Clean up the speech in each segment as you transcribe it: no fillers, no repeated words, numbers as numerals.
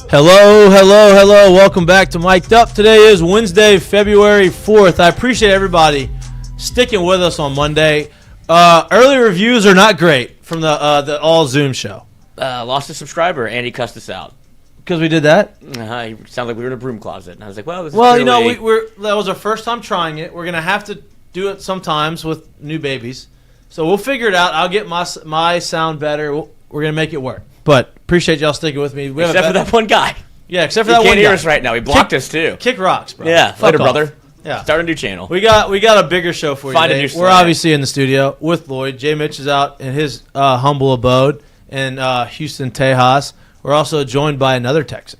Hello. Welcome back to Mik'd Up. Today is Wednesday, February 4th. I appreciate everybody sticking with us on Monday. Early reviews are not great from the all Zoom show. Lost a subscriber, and he cussed us out. Because we did that? He sounded like we were in a broom closet. And I was like, well, this is Well, clearly... that was our first time trying it. We're going to have to do it sometimes with new babies. So we'll figure it out. I'll get my sound better. We're going to make it work. But appreciate y'all sticking with me. Except for that one guy. Yeah, except for that one guy. He can't hear us right now. He blocked us, too. Kick rocks, bro. Yeah, Fuck later, off. brother. Yeah. Start a new channel. We got a bigger show for you Find today. a new We're obviously in the studio with Lloyd. Jay Mitch is out in his humble abode in Houston, Tejas. We're also joined by another Texan.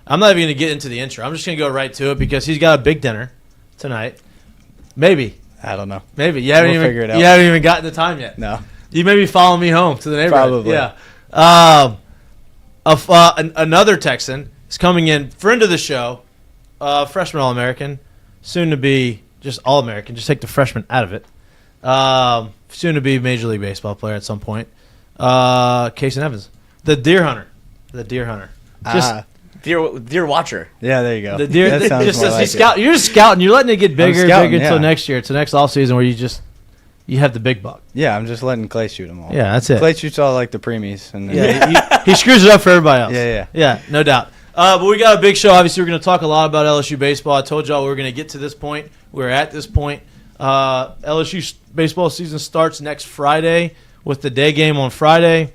I'm not even going to get into the intro. I'm just going to go right to it because he's got a big dinner tonight. Maybe. I don't know. Maybe. We'll figure it out. You haven't even gotten the time yet. No. You maybe follow me home to the neighborhood. Probably. Yeah. Another Texan is coming in, friend of the show, freshman All-American, soon to be just All-American. Just take the freshman out of it. Soon to be Major League Baseball player at some point. Casan Evans, the deer hunter. Just Deer watcher. Yeah, there you go. the deer. That sounds Just more as like scout, you're just scouting. You're letting it get bigger and scouting, bigger until yeah. next year. It's the next off season where you have the big buck. Yeah, I'm just letting Clay shoot them all. Yeah, that's it. Clay shoots all like the preemies. And then Yeah, he screws it up for everybody else. Yeah, no doubt. But we got a big show. Obviously, we're going to talk a lot about LSU baseball. I told y'all we were going to get to this point. We're at this point. LSU baseball season starts next Friday with the day game on Friday.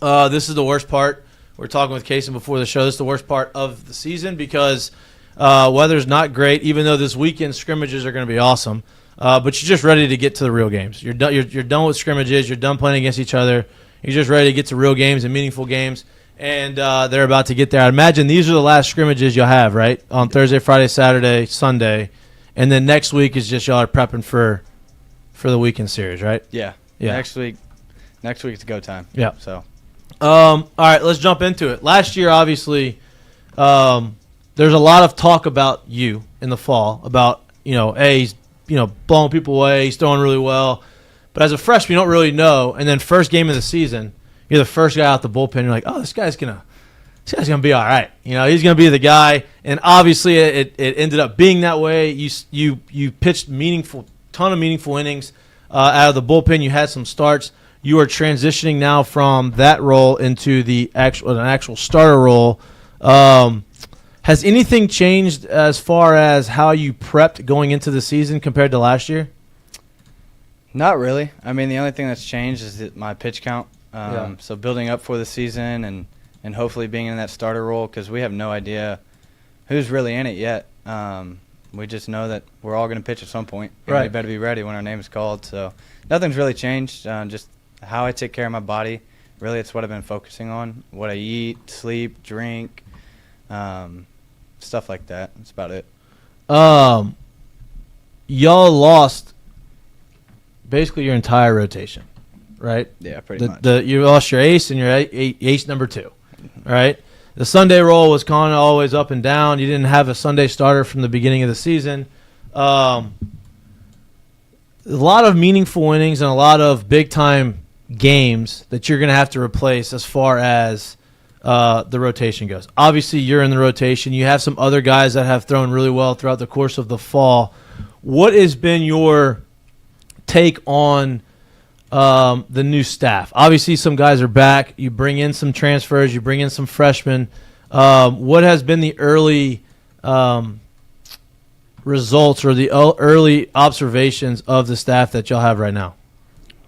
This is the worst part. We're talking with Cason before the show. This is the worst part of the season because weather's not great, even though this weekend scrimmages are going to be awesome. But you're just ready to get to the real games. You're done with scrimmages. You're done playing against each other. You're just ready to get to real games and meaningful games. And they're about to get there. I imagine these are the last scrimmages you'll have, right? On Thursday, Friday, Saturday, Sunday. And then next week is just y'all are prepping for the weekend series, right? yeah. Next week it's go time. Yeah. So all right, let's jump into it. Last year, obviously, there's a lot of talk about you in the fall about, he's, blowing people away. He's throwing really well. But as a freshman, you don't really know. And then first game of the season, you're the first guy out the bullpen. You're like, oh, this guy's gonna be all right. He's gonna be the guy. And obviously, it ended up being that way. You pitched ton of meaningful innings out of the bullpen. You had some starts. You are transitioning now from that role into an actual starter role. Has anything changed as far as how you prepped going into the season compared to last year? not really. I mean, the only thing that's changed is my pitch count. Yeah. So building up for the season and hopefully being in that starter role because we have no idea who's really in it yet. We just know that we're all going to pitch at some point. And Right. we better be ready when our name is called. So nothing's really changed. Just how I take care of my body. Really, it's what I've been focusing on. What I eat, sleep, drink, stuff like that. That's about it. Y'all lost basically your entire rotation, right? Yeah, pretty much. You lost your ace and your ace number 2, right? The Sunday roll was kind of always up and down. You didn't have a Sunday starter from the beginning of the season. A lot of meaningful innings and a lot of big-time games that you're going to have to replace as far as the rotation goes. Obviously, you're in the rotation. You have some other guys that have thrown really well throughout the course of the fall. What has been your take on the new staff? Obviously, some guys are back. You bring in some transfers. You bring in some freshmen. What has been the early results or the early observations of the staff that y'all have right now?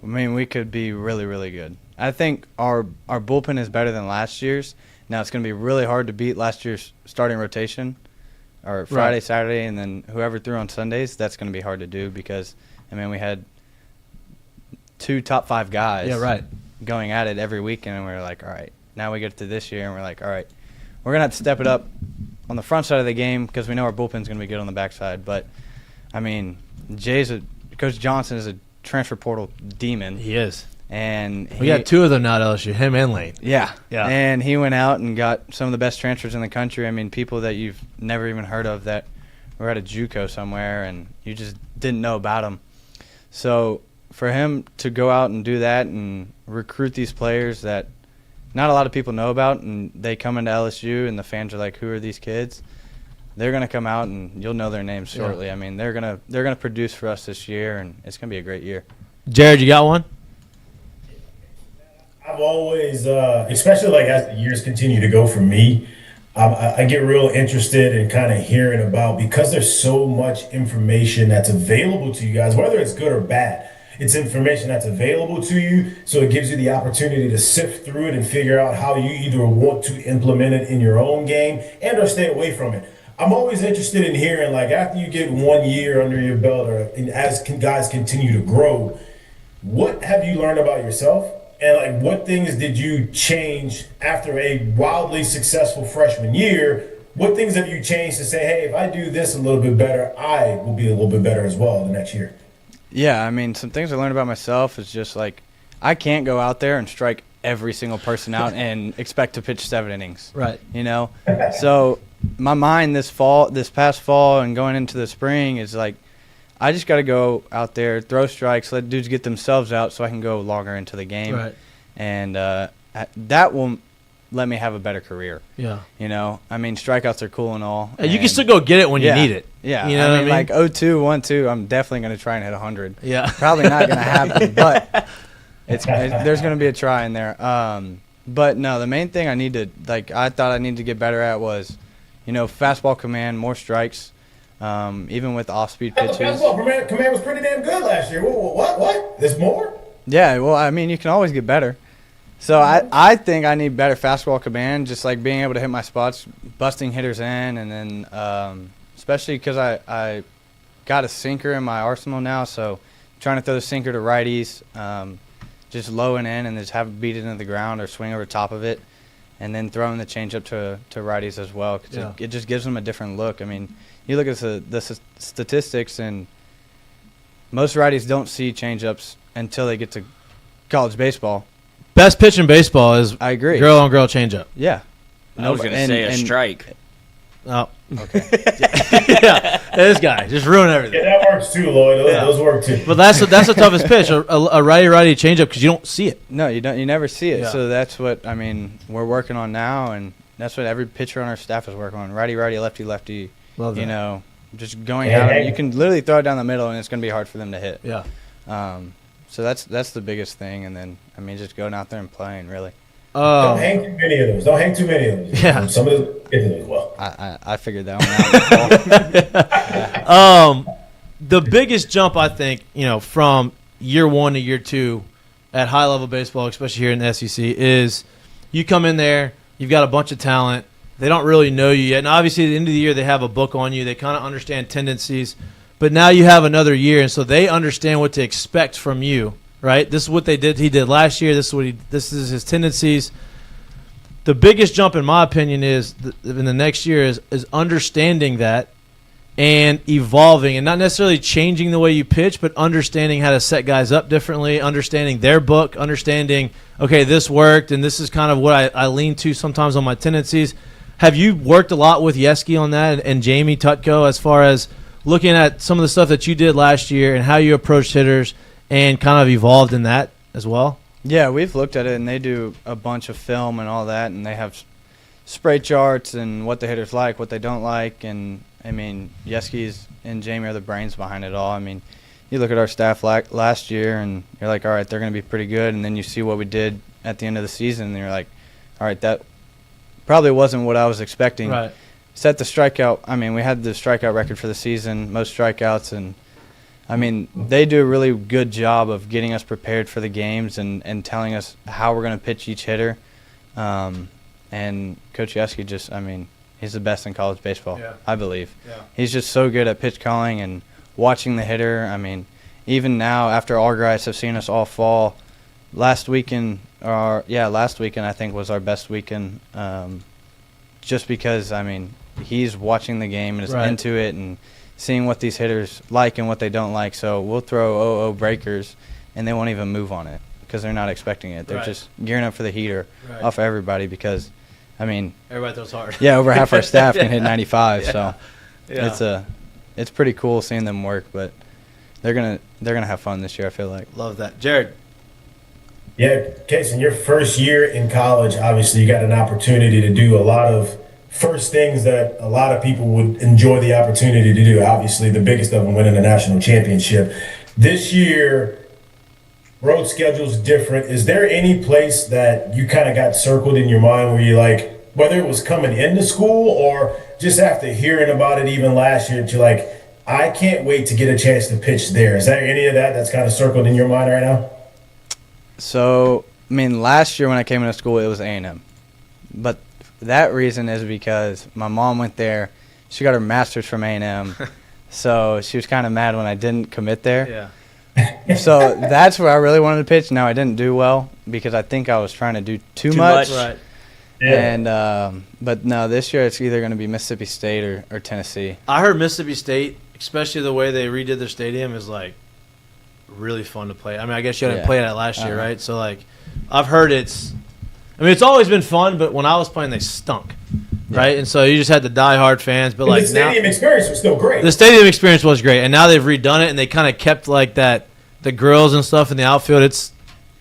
I mean, we could be really, really good. I think our bullpen is better than last year's. Now, it's going to be really hard to beat last year's starting rotation, or Friday, Right. Saturday, and then whoever threw on Sundays. That's going to be hard to do because, I mean, we had 2 top 5 guys going at it every weekend, and we were like, all right, now we get to this year, and we're like, all right, we're going to have to step it up on the front side of the game because we know our bullpen's going to be good on the back side. But, I mean, Coach Johnson is a transfer portal demon. He is. And We got 2 of them now at LSU, him and Lane. Yeah. Yeah. And he went out and got some of the best transfers in the country. I mean, people that you've never even heard of that were at a JUCO somewhere and you just didn't know about them. So for him to go out and do that and recruit these players that not a lot of people know about, and they come into LSU and the fans are like, who are these kids? They're going to come out and you'll know their names shortly. I mean, they're going to produce for us this year, and it's going to be a great year. Jared, you got one? I've always, especially like as the years continue to go for me, I get real interested in kind of hearing about, because there's so much information that's available to you guys, whether it's good or bad. It's information that's available to you, so it gives you the opportunity to sift through it and figure out how you either want to implement it in your own game and or stay away from it. I'm always interested in hearing, like, after you get 1 year under your belt, or and as guys continue to grow, what have you learned about yourself? And, like, what things did you change after a wildly successful freshman year? What things have you changed to say, hey, if I do this a little bit better, I will be a little bit better as well the next year? Yeah, I mean, some things I learned about myself is just, like, I can't go out there and strike every single person out and expect to pitch 7 innings. Right. You know? So my mind this past fall and going into the spring is, like, I just got to go out there, throw strikes, let dudes get themselves out so I can go longer into the game. Right. And that will let me have a better career. Yeah. You know? I mean, strikeouts are cool and all. You can still go get it when you need it. Yeah. You know what I mean? Like 0-2, 1-2, I'm definitely going to try and hit 100. Yeah. Probably not going to happen, but there's going to be a try in there. But, no, the main thing I thought I needed to get better at was, you know, fastball command, more strikes. Even with off-speed pitches. Fastball command was pretty damn good last year. What? There's more? Yeah, well, I mean, you can always get better. So I think I need better fastball command, just like being able to hit my spots, busting hitters in, and then especially because I got a sinker in my arsenal now, so trying to throw the sinker to righties, just low and in, and just have it beat it into the ground or swing over top of it, and then throwing the changeup to righties as well, because it just gives them a different look. I mean, you look at the statistics, and most righties don't see changeups until they get to college baseball. Best pitch in baseball is I agree. Girl-on-girl changeup. Yeah. I was going to say a strike. Oh, okay. Yeah, this guy just ruined everything. Yeah, that works too, Lloyd. Those work too. But that's the toughest pitch, a righty changeup, because you don't see it. No, you don't. You never see it. Yeah. So that's what we're working on now, and that's what every pitcher on our staff is working on. Righty, lefty. Love that. You know, just going out. You can literally throw it down the middle, and it's going to be hard for them to hit. Yeah. So that's the biggest thing, and then just going out there and playing really. Don't hang too many of those. Yeah. Some of those get to as well. I figured that one out. The biggest jump, I think, from year 1 to year 2 at high level baseball, especially here in the SEC, is you come in there, you've got a bunch of talent. They don't really know you yet. And obviously, at the end of the year, they have a book on you. They kind of understand tendencies. But now you have another year, and so they understand what to expect from you, right? This is what he did last year. This is his tendencies. The biggest jump, in my opinion, is in the next year is understanding that and evolving, and not necessarily changing the way you pitch, but understanding how to set guys up differently, understanding their book, understanding, okay, this worked, and this is kind of what I lean to sometimes on my tendencies. Have you worked a lot with Yeski on that and Jamie Tutko as far as looking at some of the stuff that you did last year and how you approached hitters and kind of evolved in that as well? Yeah, we've looked at it, and they do a bunch of film and all that, and they have spray charts and what the hitters like, what they don't like, and, I mean, Yeski's and Jamie are the brains behind it all. I mean, you look at our staff last year, and you're like, all right, they're going to be pretty good, and then you see what we did at the end of the season, and you're like, all right, that probably wasn't what I was expecting. Right. Set the strikeout. I mean, we had the strikeout record for the season, most strikeouts, and I mean, they do a really good job of getting us prepared for the games and telling us how we're going to pitch each hitter. And Coach Yeski he's the best in college baseball, I believe. Yeah. He's just so good at pitch calling and watching the hitter. I mean, even now after our guys have seen us all fall, last weekend I think was our best weekend, just because, I mean, he's watching the game and is into it and seeing what these hitters like and what they don't like. So we'll throw 0-0 breakers, and they won't even move on it because they're not expecting it. They're just gearing up for the heater off of everybody because, I mean, everybody throws hard. Yeah, over half our staff can hit 95. So it's pretty cool seeing them work, but they're gonna have fun this year, I feel like. Love that. Jared. Yeah, Case, in your first year in college, obviously you got an opportunity to do a lot of first things that a lot of people would enjoy the opportunity to do. Obviously, the biggest of them winning the national championship. This year, road schedule's different. Is there any place that you kind of got circled in your mind where you like, whether it was coming into school or just after hearing about it even last year, that you're like, I can't wait to get a chance to pitch there? Is there any of that that's kind of circled in your mind right now? So, I mean, last year when I came into school, it was A&M. But that reason is because my mom went there. She got her master's from A&M. So she was kind of mad when I didn't commit there. Yeah. So that's where I really wanted to pitch. Now, I didn't do well because I think I was trying to do too much. Right. Yeah. And but no, this year it's either going to be Mississippi State or Tennessee. I heard Mississippi State, especially the way they redid their stadium, is like really fun to play. I mean, I guess you didn't play that last year, right? So like, I've heard it's always been fun, but when I was playing, they stunk, right? And so you just had the diehard fans, but like the stadium experience was still great. The stadium experience was great, and now they've redone it, and they kind of kept like that, the grills and stuff in the outfield. It's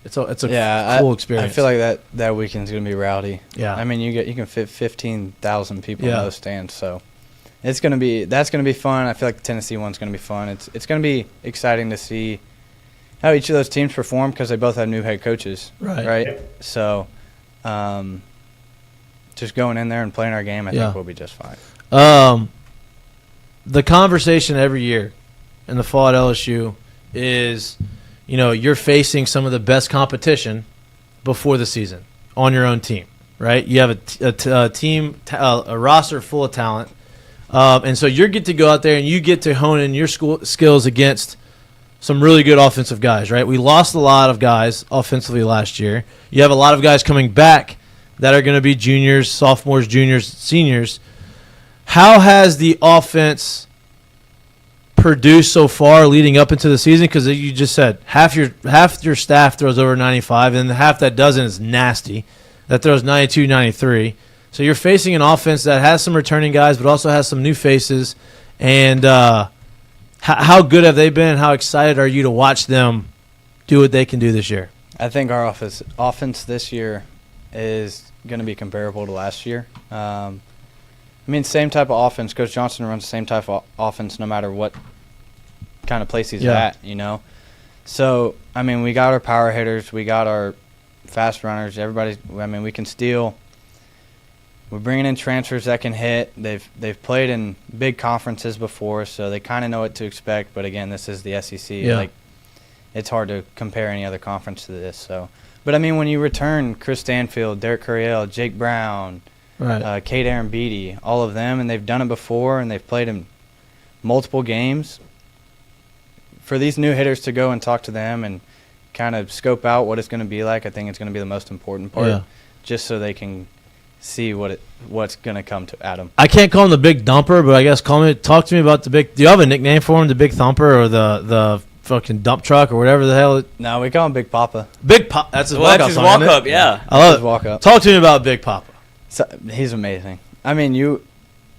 a cool experience. I feel like that weekend's gonna be rowdy. Yeah, I mean you can fit 15,000 people in those stands, so that's gonna be fun. I feel like the Tennessee one's gonna be fun. It's gonna be exciting to see how each of those teams perform because they both have new head coaches, right? Yep. So, just going in there and playing our game, I think we'll be just fine. The conversation every year in the fall at LSU is, you're facing some of the best competition before the season on your own team, right? You have a team, a roster full of talent, and so you get to go out there and you get to hone in your skills against some really good offensive guys, right? We lost a lot of guys offensively last year. You have a lot of guys coming back that are going to be juniors, sophomores, juniors, seniors. How has the offense produced so far leading up into the season? Because you just said half your staff throws over 95, and half that doesn't is nasty. That throws 92, 93. So you're facing an offense that has some returning guys, but also has some new faces. And how good have they been, and how excited are you to watch them do what they can do this year? I think our offense this year is going to be comparable to last year. I mean, same type of offense. Coach Johnson runs the same type of offense no matter what kind of place he's at, So, I mean, we got our power hitters. We got our fast runners. We can steal. We're bringing in transfers that can hit. They've played in big conferences before, so they kind of know what to expect. But, again, this is the SEC. Yeah. It's hard to compare any other conference to this. So, but, I mean, when you return Chris Stanfield, Derek Curiel, Jake Brown, Kate Aaron Beatty, all of them, and they've done it before, and they've played in multiple games. For these new hitters to go and talk to them and kind of scope out what it's going to be like, I think it's going to be the most important part, just so they can see what's going to come to Adam. I can't call him the Big Dumper, but I guess talk to me about the Big. Do you have a nickname for him, the Big Thumper or the fucking dump truck or whatever the hell? No, we call him Big Papa. Big Papa. That's his walk-up song, walk up. Yeah, I love it. Walk-up. Talk to me about Big Papa. So, he's amazing. I mean,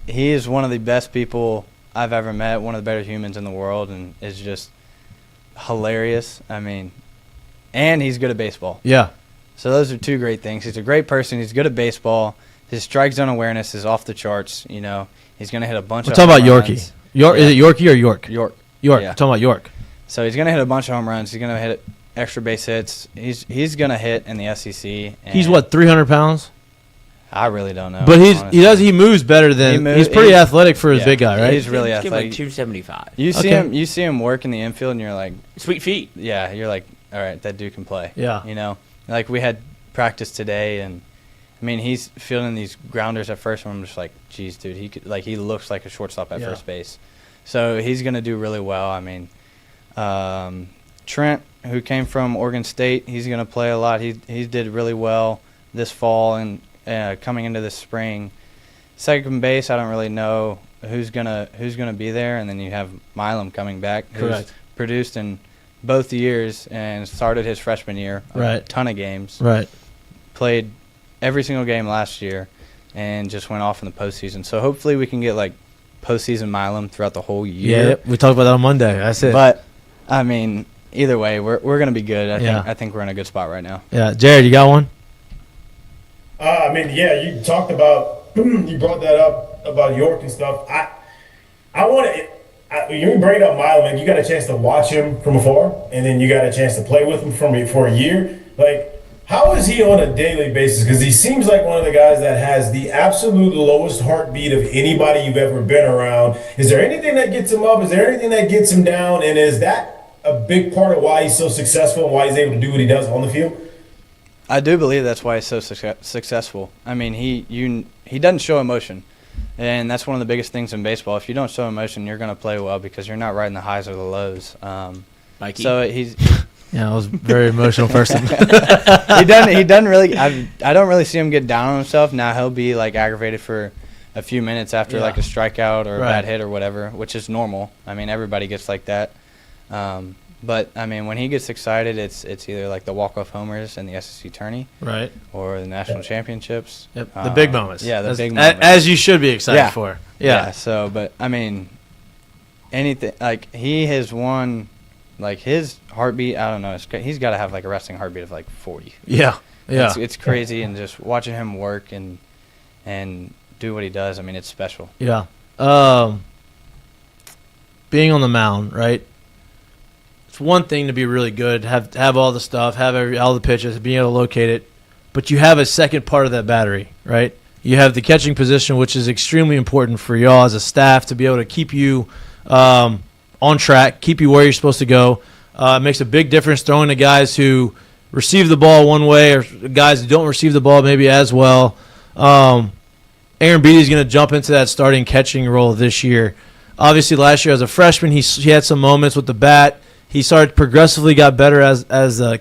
he is one of the best people I've ever met, one of the better humans in the world, and is just hilarious. I mean, and he's good at baseball. Yeah. So those are two great things. He's a great person. He's good at baseball. His strike zone awareness is off the charts. He's going to hit a bunch of home runs. We're talking about Yorkie. Is it Yorkie or York? York. Yeah. We're talking about York. So he's going to hit a bunch of home runs. He's going to hit extra base hits. He's going to hit in the SEC. He's what, 300 pounds? I really don't know. But he moves better than he's pretty athletic for his big guy, right? He's really athletic. Like 275. You see him work in the infield, and you're like, sweet feet. Yeah, you're like, all right, that dude can play. Yeah. Like we had practice today, and I mean he's fielding these grounders at first, and I'm just like, geez, dude, he looks like a shortstop at first base. So he's gonna do really well. I mean, Trent, who came from Oregon State, he's gonna play a lot. He did really well this fall and coming into this spring. Second base, I don't really know who's gonna be there, and then you have Milam coming back, who's produced in both years and started his freshman year, a ton of games, played every single game last year, and just went off in the postseason. So hopefully we can get like postseason Milam throughout the whole year. Yeah, we talked about that on Monday. That's it. But I mean, either way, we're going to be good. I think we're in a good spot right now. Yeah, Jared, you got one? You talked about you brought that up about York and stuff. I want to. You bring up Milo, man. You got a chance to watch him from afar, and then you got a chance to play with him for a year. Like, how is he on a daily basis? Because he seems like one of the guys that has the absolute lowest heartbeat of anybody you've ever been around. Is there anything that gets him up? Is there anything that gets him down? And is that a big part of why he's so successful and why he's able to do what he does on the field? I do believe that's why he's so successful. I mean, he doesn't show emotion, and that's one of the biggest things in baseball. If you don't show emotion, you're going to play well because you're not riding the highs or the lows. Mikey? So he's Yeah, I was a very emotional person. he doesn't really. I don't really see him get down on himself. Now he'll be like aggravated for a few minutes after like a strikeout or a bad hit or whatever, which is normal. I mean, everybody gets like that. But I mean, when he gets excited, it's either like the walk-off homers in the SEC tourney, right, or the national championships. Yep, the big moments. Yeah, the big moments, as you should be excited for. Yeah. So, but I mean, anything like he has won, like his heartbeat. I don't know. He's got to have like a resting heartbeat of like 40. Yeah. Yeah. It's crazy, and just watching him work and do what he does. I mean, it's special. Yeah. Being on the mound, right? It's one thing to be really good, have all the stuff, have all the pitches, being able to locate it, but you have a second part of that battery, right? You have the catching position, which is extremely important for y'all as a staff to be able to keep you on track, keep you where you're supposed to go. It makes a big difference throwing to guys who receive the ball one way or guys who don't receive the ball maybe as well. Aaron Beatty's going to jump into that starting catching role this year. Obviously, last year as a freshman, he had some moments with the bat. He started progressively got better as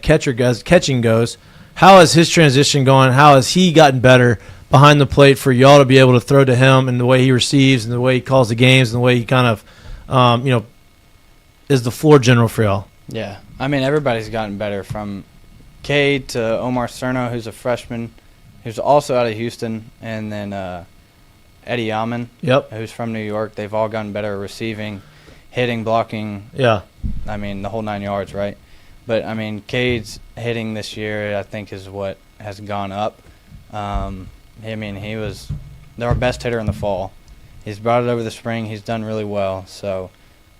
catching goes. How has his transition gone? How has he gotten better behind the plate for y'all to be able to throw to him and the way he receives and the way he calls the games and the way he kind of, is the floor general for y'all? Yeah. I mean, everybody's gotten better from Cade to Omar Cerno, who's a freshman, who's also out of Houston, and then Eddie Yaman, who's from New York. They've all gotten better at receiving, hitting, blocking. Yeah. I mean, the whole 9 yards, right? But, I mean, Cade's hitting this year, I think, is what has gone up. I mean, they're our best hitter in the fall. He's brought it over the spring. He's done really well. So,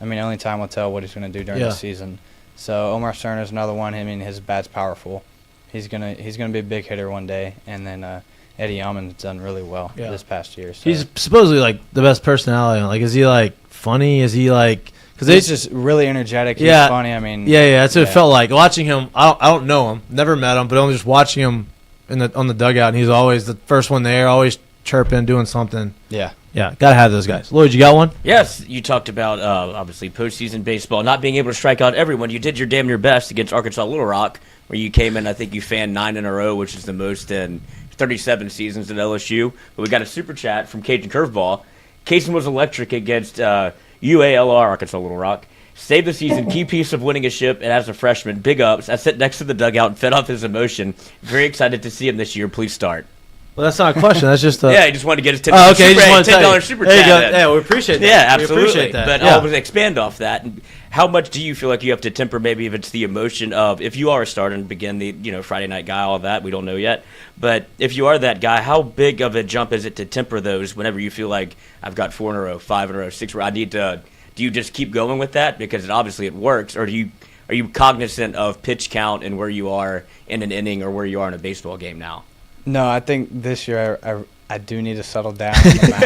I mean, only time will tell what he's going to do during the season. So, Omar Cerno's another one. I mean, his bat's powerful. He's gonna be a big hitter one day. And then Eddie Yaman's done really well this past year. So. He's supposedly, like, the best personality. Like, is he, like, funny? Is he, like – he's just really energetic. He's funny. I mean, that's what it felt like watching him. I don't know him, never met him, but only just watching him on the dugout. And he's always the first one there, always chirping, doing something. Yeah, gotta have those guys. Lloyd, you got one? Yes, you talked about obviously postseason baseball, not being able to strike out everyone. You did your damn near best against Arkansas Little Rock, where you came in. I think you fanned 9 in a row, which is the most in 37 seasons at LSU. But we got a super chat from Cajun Curveball. Cason was electric against UALR, Arkansas Little Rock. Saved the season, key piece of winning a ship, and as a freshman, big ups. I sat next to the dugout and fed off his emotion. Very excited to see him this year. Please start. Well, that's not a question. That's just yeah, he just wanted to get his $10 super chat. Yeah, we appreciate that. Yeah, absolutely. We appreciate that. But I'll expand off that. How much do you feel like you have to temper, maybe if it's the emotion of, if you are a starter and begin the Friday night guy, all of that, we don't know yet. But if you are that guy, how big of a jump is it to temper those whenever you feel like I've got 4 in a row, 5 in a row, 6 where I need to, do you just keep going with that because obviously it works, or are you cognizant of pitch count and where you are in an inning or where you are in a baseball game now? No, I think this year I do need to settle down on the mound.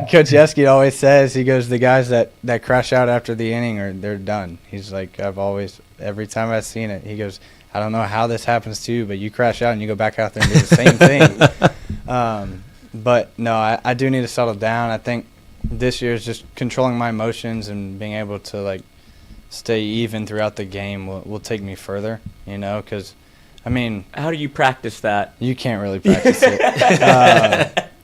Coach Yeski always says, he goes, the guys that crash out after the inning, they're done. He's like, every time I've seen it, he goes, I don't know how this happens to you, but you crash out and you go back out there and do the same thing. But, no, I do need to settle down. I think this year is just controlling my emotions and being able to, like, stay even throughout the game will take me further, because – I mean, how do you practice that? You can't really practice it.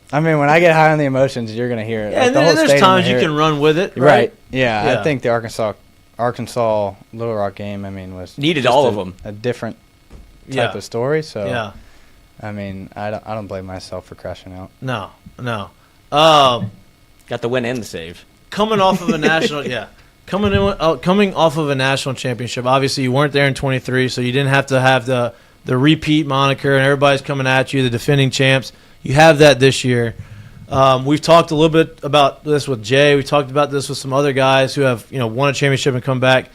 I mean, when I get high on the emotions, you're going to hear it. Yeah, like and there's times you can run with it, right? Yeah, I think the Arkansas Little Rock game, I mean, was needed all of them. A different type of story. So, I mean, I don't blame myself for crashing out. No. Got the win and the save. Coming off of a national, coming off of a national championship, obviously you weren't there in 23, so you didn't have to have the repeat moniker and everybody's coming at you, the defending champs. You have that this year. We've talked a little bit about this with Jay. We talked about this with some other guys who have won a championship and come back.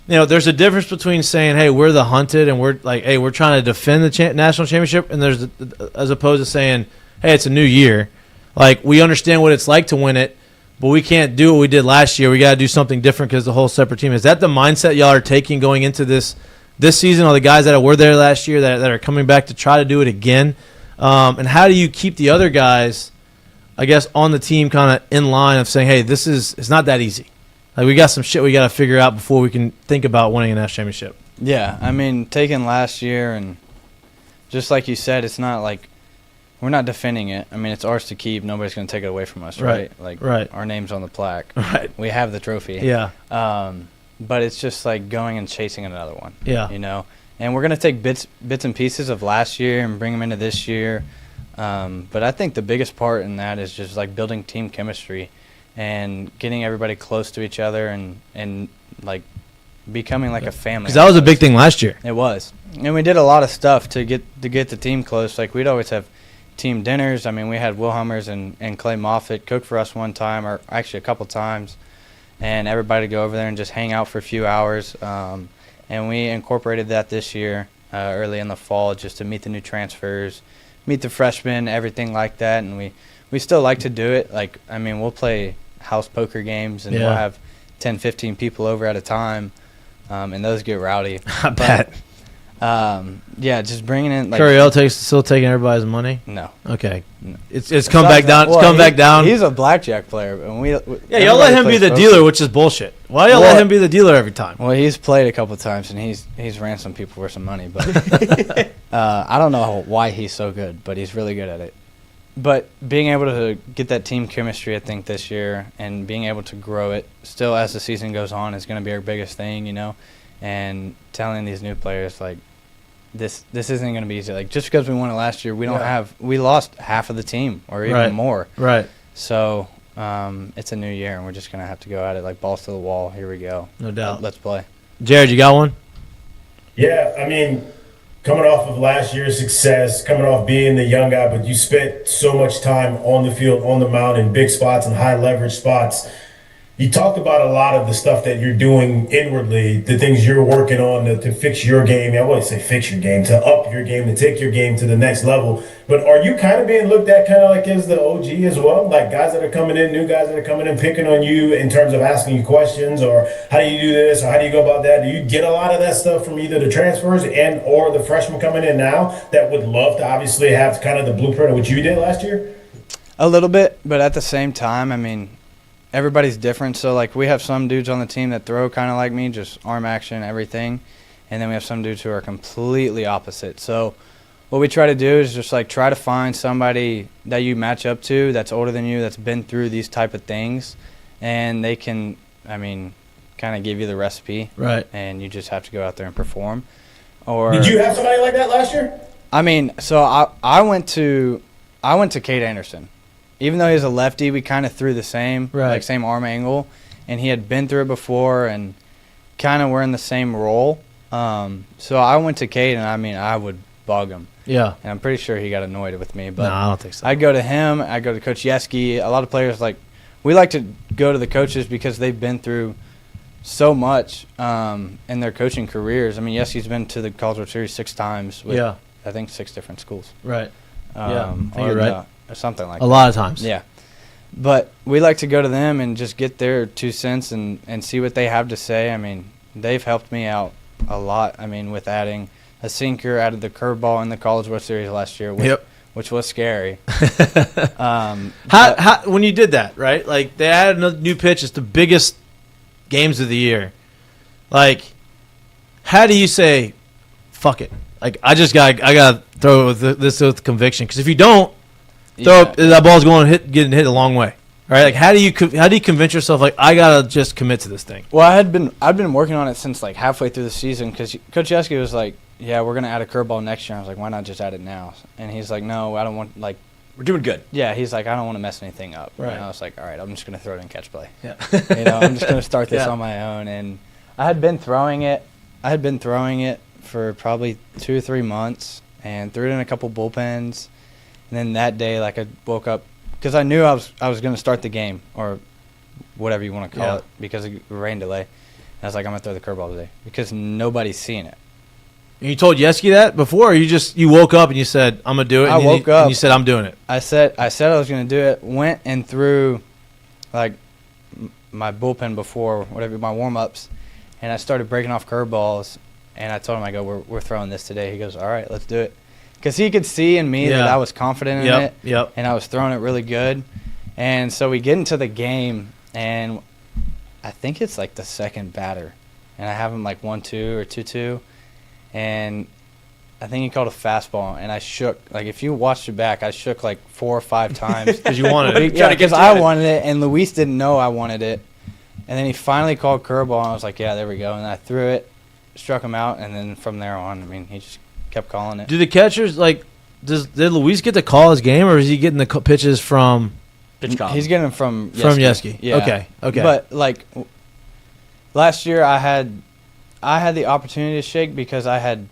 There's a difference between saying, "Hey, we're the hunted," and we're like, "Hey, we're trying to defend the national championship," and there's as opposed to saying, "Hey, it's a new year. Like we understand what it's like to win it, but we can't do what we did last year. We got to do something different because the whole separate team." Is that the mindset y'all are taking going into this season? Or the guys that were there last year that are coming back to try to do it again? And how do you keep the other guys, I guess, on the team kind of in line of saying, "Hey, it's not that easy. Like we got some shit we got to figure out before we can think about winning a national championship." Yeah, I mean, taking last year and just like you said, it's not like we're not defending it. I mean, it's ours to keep. Nobody's going to take it away from us, right? Like our name's on the plaque. Right. We have the trophy. Yeah. But it's just like going and chasing another one. Yeah. And we're going to take bits and pieces of last year and bring them into this year. But I think the biggest part in that is just like building team chemistry and getting everybody close to each other and like becoming like a family. Because that was a big thing last year. It was. And we did a lot of stuff to get the team close. Like we'd always have team dinners. I mean, we had Will Hummers and Clay Moffitt cook for us one time, or actually a couple times, and everybody go over there and just hang out for a few hours. And we incorporated that this year early in the fall just to meet the new transfers, meet the freshmen, everything like that. And we still like to do it. Like, I mean, we'll play house poker games, and we'll have 10, 15 people over at a time, and those get rowdy. I bet. Yeah, just bringing in like Curry still taking everybody's money. No. Okay. No. It's come back down. It's come back down. He's a blackjack player, and y'all let him be the dealer, which is bullshit. Why do y'all let him be the dealer every time? Well, he's played a couple of times, and he's ran some people for some money, but I don't know why he's so good, but he's really good at it. But being able to get that team chemistry, I think, this year, and being able to grow it still as the season goes on is going to be our biggest thing, and telling these new players like, this isn't going to be easy. Like, just because we won it last year, we lost half of the team or even more. Right. So it's a new year, and we're just going to have to go at it like balls to the wall. Here we go. No doubt. Let's play. Jared, you got one? Yeah, I mean, coming off of last year's success, coming off being the young guy, but you spent so much time on the field, on the mound, in big spots and high leverage spots. You talked about a lot of the stuff that you're doing inwardly, the things you're working on to fix your game. I wouldn't say fix your game, to up your game, to take your game to the next level. But are you kind of being looked at kind of like as the OG as well? Like guys that are coming in, new guys that are coming in, picking on you in terms of asking you questions, or how do you do this, or how do you go about that? Do you get a lot of that stuff from either the transfers and or the freshmen coming in now that would love to obviously have kind of the blueprint of what you did last year? A little bit, but at the same time, I mean, everybody's different. So, like, we have some dudes on the team that throw kind of like me, just arm action, everything. And then we have some dudes who are completely opposite. So what we try to do is just, like, try to find somebody that you match up to that's older than you, that's been through these type of things. And they can, I mean, kind of give you the recipe. Right. And you just have to go out there and perform. Or did you have somebody like that last year? I mean, so I went to Cade Anderson. Even though he was a lefty, we kind of threw the same, like same arm angle, and he had been through it before, and kind of were in the same role. So I went to Cade, and I mean, I would bug him. Yeah. And I'm pretty sure he got annoyed with me. But no, I don't think so. I'd go to him. I'd go to Coach Yeski. A lot of players, like, we like to go to the coaches because they've been through so much in their coaching careers. I mean, Yeski's been to the College World Series 6 times with, I think, 6 different schools. Right. I think you're right. Or something like that. A lot of times. Yeah. But we like to go to them and just get their 2 cents and see what they have to say. I mean, they've helped me out a lot. I mean, with adding a sinker, added the curveball in the College World Series last year, which was scary. How when you did that, right? Like, they added another new pitch. It's the biggest games of the year. Like, how do you say, fuck it? Like, I got to throw this with conviction. Because if you don't, that ball's getting hit a long way, right? Like, how do you convince yourself, like, I gotta just commit to this thing? Well, I've been working on it since like halfway through the season, because Coach Yeski was like, "Yeah, we're gonna add a curveball next year." I was like, "Why not just add it now?" And he's like, "No, I don't want, like, We're doing good. Yeah, he's like, I don't want to mess anything up. Right. And I was like, all right, I'm just going to throw it in catch play. Yeah. I'm just going to start this on my own. And I had been throwing it for probably 2 or 3 months and threw it in a couple bullpens. And then that day, like, I woke up because I knew I was going to start the game or whatever you want to call it because of rain delay. And I was like, I'm going to throw the curveball today because nobody's seeing it. And you told Yeski that before, or you woke up and you said, I'm going to do it? I woke up. And you said, I'm doing it. I said I was going to do it, went and threw, like, my bullpen before, whatever, my warm-ups, and I started breaking off curveballs, and I told him, I go, we're throwing this today. He goes, all right, let's do it. Because he could see in me that I was confident in it, and I was throwing it really good. And so we get into the game, and I think it's, like, the second batter, and I have him, like, 1-2 or 2-2. And I think he called a fastball, and I shook. Like, if you watched it back, I shook like 4 or 5 times. Because you wanted it. Yeah, because I wanted it, and Luis didn't know I wanted it. And then he finally called curveball, and I was like, yeah, there we go. And I threw it, struck him out, and then from there on, I mean, he just kept calling it. Do the catchers, like, did Luis get to call his game, or is he getting the pitches from Pitch call. He's getting them from Yeski. From Yeski. Yeah. Okay. But, like, last year I had the opportunity to shake because I had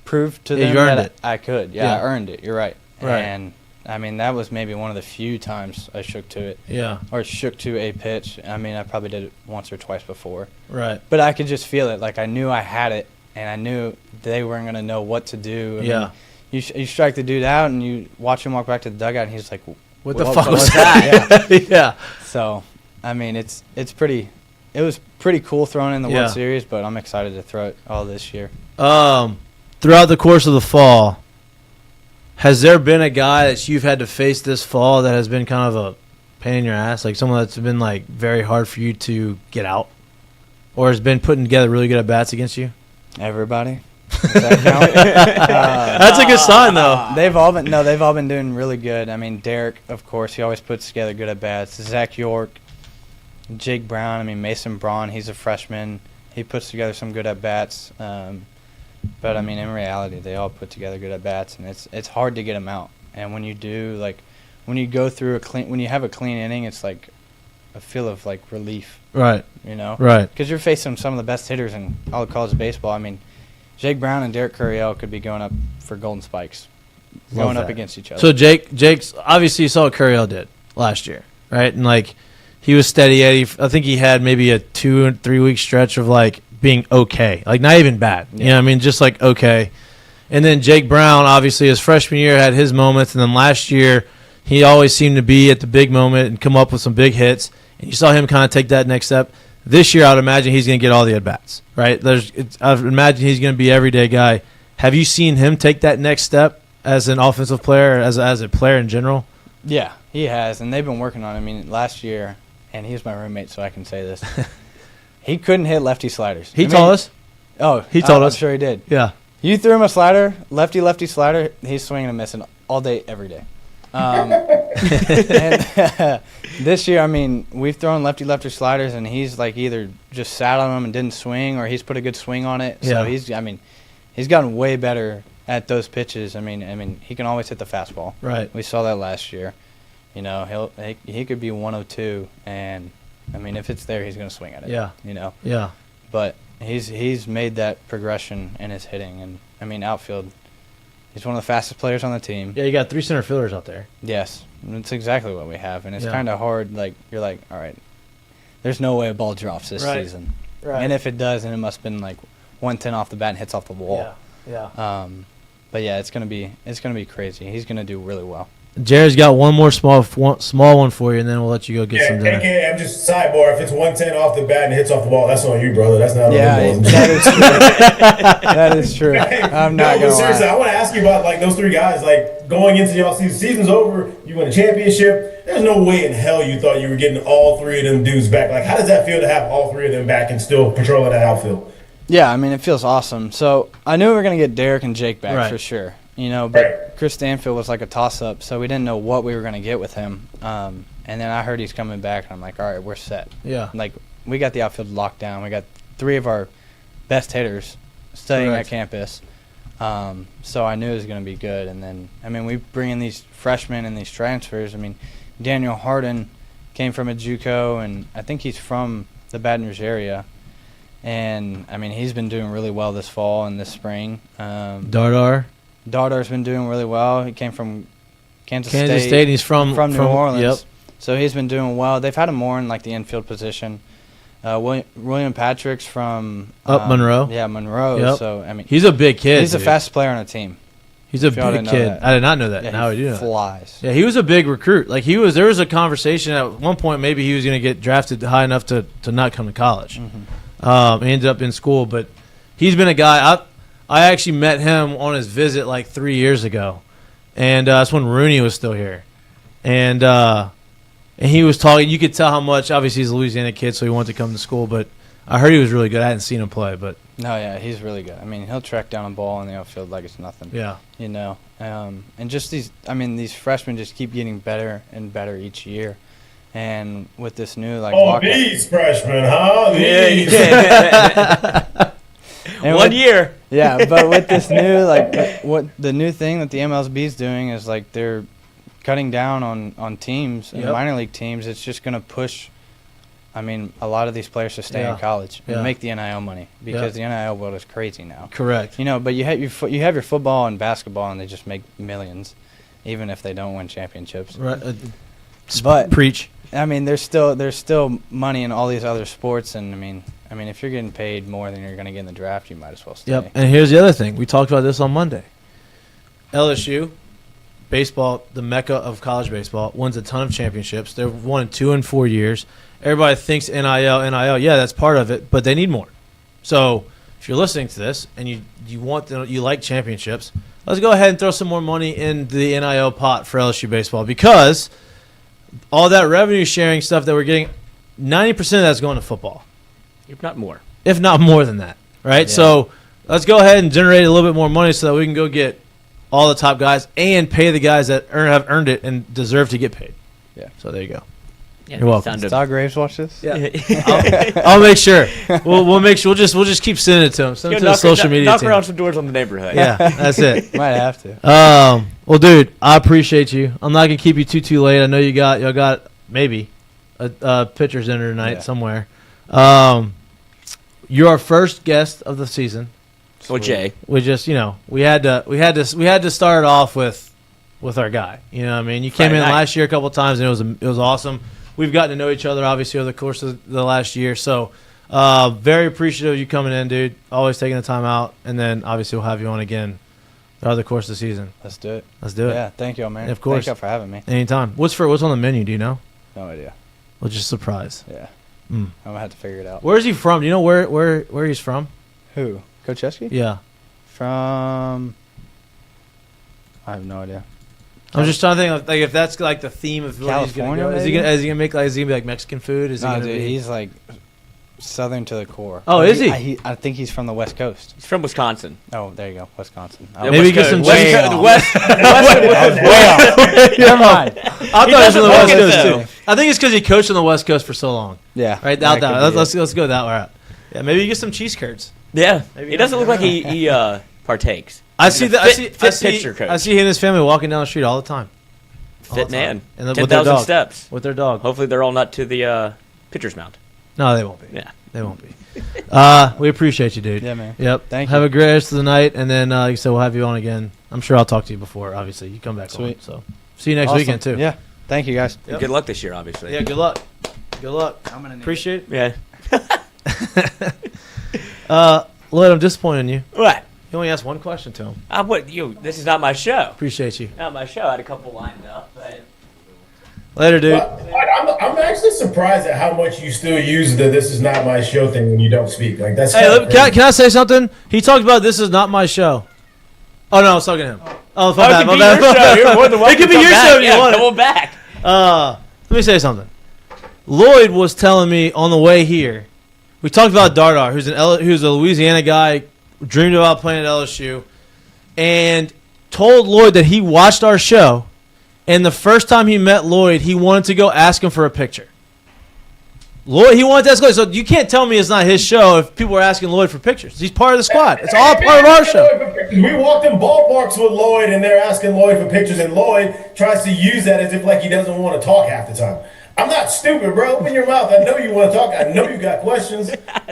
proved to them that I could. Yeah, I earned it. You're right. And, I mean, that was maybe one of the few times I shook to it. Yeah. Or shook to a pitch. I mean, I probably did it once or twice before. Right. But I could just feel it. Like, I knew I had it, and I knew they weren't going to know what to do. I mean, you strike the dude out, and you watch him walk back to the dugout, and he's like, what the fuck was that? Yeah. So, I mean, it was pretty cool throwing in the World Series, but I'm excited to throw it all this year. Throughout the course of the fall, has there been a guy that you've had to face this fall that has been kind of a pain in your ass, like someone that's been like very hard for you to get out, or has been putting together really good at bats against you? Everybody. Does that count? That's a good sign, though. They've all been doing really good. I mean, Derek, of course, he always puts together good at bats. Zach York, Jake Brown. I mean, Mason Braun. He's a freshman. He puts together some good at bats. But I mean, in reality, they all put together good at bats, and it's hard to get them out. And when you do, like, when you go through when you have a clean inning, it's like a feel of like relief. Right. You know. Right. Because you're facing some of the best hitters in all of college baseball. I mean, Jake Brown and Derek Curriell could be going up for Golden Spikes, going up against each other. So Jake's obviously you saw what Curriell did last year, right? And like he was steady Eddie. I think he had maybe a 2 and 3 week stretch of like being okay, like not even bad. Yeah. You know what I mean? Just like okay. And then Jake Brown, obviously his freshman year had his moments, and then last year he always seemed to be at the big moment and come up with some big hits. And you saw him kind of take that next step. This year, I would imagine he's going to get all the at-bats, right? I would imagine he's going to be an everyday guy. Have you seen him take that next step as an offensive player, as a player in general? Yeah, he has, and they've been working on it. I mean, last year, and he's my roommate, so I can say this, he couldn't hit lefty sliders. He told us. Oh, he told us. I'm sure he did. Yeah. You threw him a slider, lefty slider, he's swinging and missing all day, every day. And this year, I mean, we've thrown lefty sliders, and he's like either just sat on them and didn't swing, or he's put a good swing on it. So he's gotten way better at those pitches. I mean, he can always hit the fastball. Right. We saw that last year. You know, he could be 102, and I mean, if it's there, he's going to swing at it. Yeah. You know. Yeah. But he's made that progression in his hitting, and I mean, outfield. He's one of the fastest players on the team. Yeah, you got 3 center fielders out there. Yes, it's exactly what we have, and it's kind of hard. Like you're like, all right, there's no way a ball drops this season, right? And if it does, then it must have been like 110 off the bat and hits off the wall. Yeah. But yeah, it's gonna be crazy. He's gonna do really well. Jared's got one more small one for you, and then we'll let you go get some dinner. Okay, I'm just sidebar. If it's 110 off the bat and hits off the ball, that's on you, brother. That's not on the ball. That is true. That is true. I'm not gonna seriously, lie. I want to ask you about like those 3 guys. Like going into y'all season's over, you win a championship. There's no way in hell you thought you were getting all 3 of them dudes back. Like, how does that feel to have all 3 of them back and still patrolling that outfield? Yeah, I mean, it feels awesome. So I knew we were gonna get Derek and Jake back for sure. You know, but Chris Stanfield was like a toss-up, so we didn't know what we were going to get with him. And then I heard he's coming back, and I'm like, all right, we're set. Yeah. Like, we got the outfield locked down. We got 3 of our best hitters studying at campus. So I knew it was going to be good. And then, I mean, we bring in these freshmen and these transfers. I mean, Daniel Harden came from a JUCO, and I think he's from the Baton Rouge area. And, I mean, he's been doing really well this fall and this spring. Dardar's been doing really well. He came from Kansas State. And he's from New Orleans. Yep. So he's been doing well. They've had him more in, like, the infield position. William Patrick's from Monroe. Yeah, Monroe. Yep. So, I mean, he's a big kid. He's the fastest player on the team. He's a big kid. I did not know that. Yeah, now I do know. Flies. Yeah, he was a big recruit. Like there was a conversation at one point maybe he was going to get drafted high enough to not come to college. He ended up in school, but he's been a guy. I actually met him on his visit like 3 years ago, and that's when Rooney was still here, and he was talking. You could tell how much. Obviously, he's a Louisiana kid, so he wanted to come to school. But I heard he was really good. I hadn't seen him play, but no, yeah, he's really good. I mean, he'll track down a ball in the outfield like it's nothing. Yeah, you know, and just these freshmen just keep getting better and better each year. And with this new these freshmen, huh? One year. Yeah, but with this new what the new thing that the MLSB is doing is like they're cutting down on teams and minor league teams. It's just going to push. I mean, a lot of these players to stay in college and make the NIL money because the NIL world is crazy now. Correct. You know, but you have your football and basketball, and they just make millions, even if they don't win championships. Right. But preach. I mean, there's still money in all these other sports, and I mean, if you're getting paid more than you're going to get in the draft, you might as well stay. Yep. And here's the other thing: we talked about this on Monday. LSU, baseball, the mecca of college baseball, wins a ton of championships. They've won in 2 and 4 years. Everybody thinks NIL. Yeah, that's part of it, but they need more. So if you're listening to this and you like championships, let's go ahead and throw some more money in the NIL pot for LSU baseball because all that revenue sharing stuff that we're getting, 90% of that's going to football. If not more. If not more than that, right? Yeah. So let's go ahead and generate a little bit more money so that we can go get all the top guys and pay the guys that have earned it and deserve to get paid. Yeah. So there you go. Yeah, you're welcome. Does Todd Graves watch this? Yeah. I'll make sure. We'll make sure. We'll just keep sending it to him. Send it to the social media knock team. around some doors on the neighborhood. Yeah, that's it. Might have to. Well, dude, I appreciate you. I'm not gonna keep you too late. I know y'all got maybe a pitcher's dinner tonight somewhere. You're our first guest of the season. Well, Jay, we just we had to start it off with our guy. You know what I mean? You came in last year a couple of times and it was awesome. We've gotten to know each other obviously over the course of the last year. So very appreciative of you coming in, dude. Always taking the time out, and then obviously we'll have you on again throughout the course of the season. Let's do it. Yeah, thank you, man. And of course. Thank you for having me. Anytime. What's on the menu? Do you know? No idea. Well, just a surprise. Yeah. I'm gonna have to figure it out. Where is he from? Do you know where he's from? Who? Coach Esky? Yeah. From. I have no idea. I'm just trying to think like if that's like the theme of what he's gonna go. Is he gonna be like Mexican food? He's like Southern to the core. Oh, is he? I think he's from the West Coast. He's from Wisconsin. Oh, there you go, Wisconsin. Maybe get some way cheese. off. Never mind. I thought he was from the West Coast too. I think it's because he coached on the West Coast for so long. Yeah. Right. Let's go that route. Yeah. Maybe you get some cheese curds. Yeah. He doesn't look like he partakes. I see that. I see him and his family walking down the street all the time. Fit man. And 10,000 steps with their dog. Hopefully they're all not to the pitcher's mound. No, they won't be. Yeah, they won't be. We appreciate you, dude. Yeah, man. Yep. Thank you. Have a great rest of the night, and then like I said, we'll have you on again. I'm sure I'll talk to you before. Obviously, you come back. Sweet. On. So see you next weekend too. Yeah. Thank you, guys. Yep. Good luck this year, obviously. Yeah. Good luck. Good luck. I'm gonna appreciate it. Yeah. Lloyd, I'm disappointed in you. What? You only asked one question to him. This is not my show. Appreciate you. Not my show. I had a couple lined up, but. Later, dude. I'm actually surprised at how much you still use the "this is not my show" thing when you don't speak. Like that's. Hey, can I say something? He talked about "this is not my show." Oh no, I was talking to him. Oh, it could be your show. You're more than welcome. It could be your show if you want it. Come on back. Let me say something. Lloyd was telling me on the way here. We talked about Dardar, who's a Louisiana guy, dreamed about playing at LSU, and told Lloyd that he watched our show. And the first time he met Lloyd, he wanted to go ask him for a picture. Lloyd, he wanted to ask Lloyd. So you can't tell me it's not his show if people are asking Lloyd for pictures. He's part of the squad. It's all part of our show. We walked in ballparks with Lloyd, and they're asking Lloyd for pictures, and Lloyd tries to use that as if like he doesn't want to talk half the time. I'm not stupid, bro. Open your mouth. I know you want to talk. I know you got questions.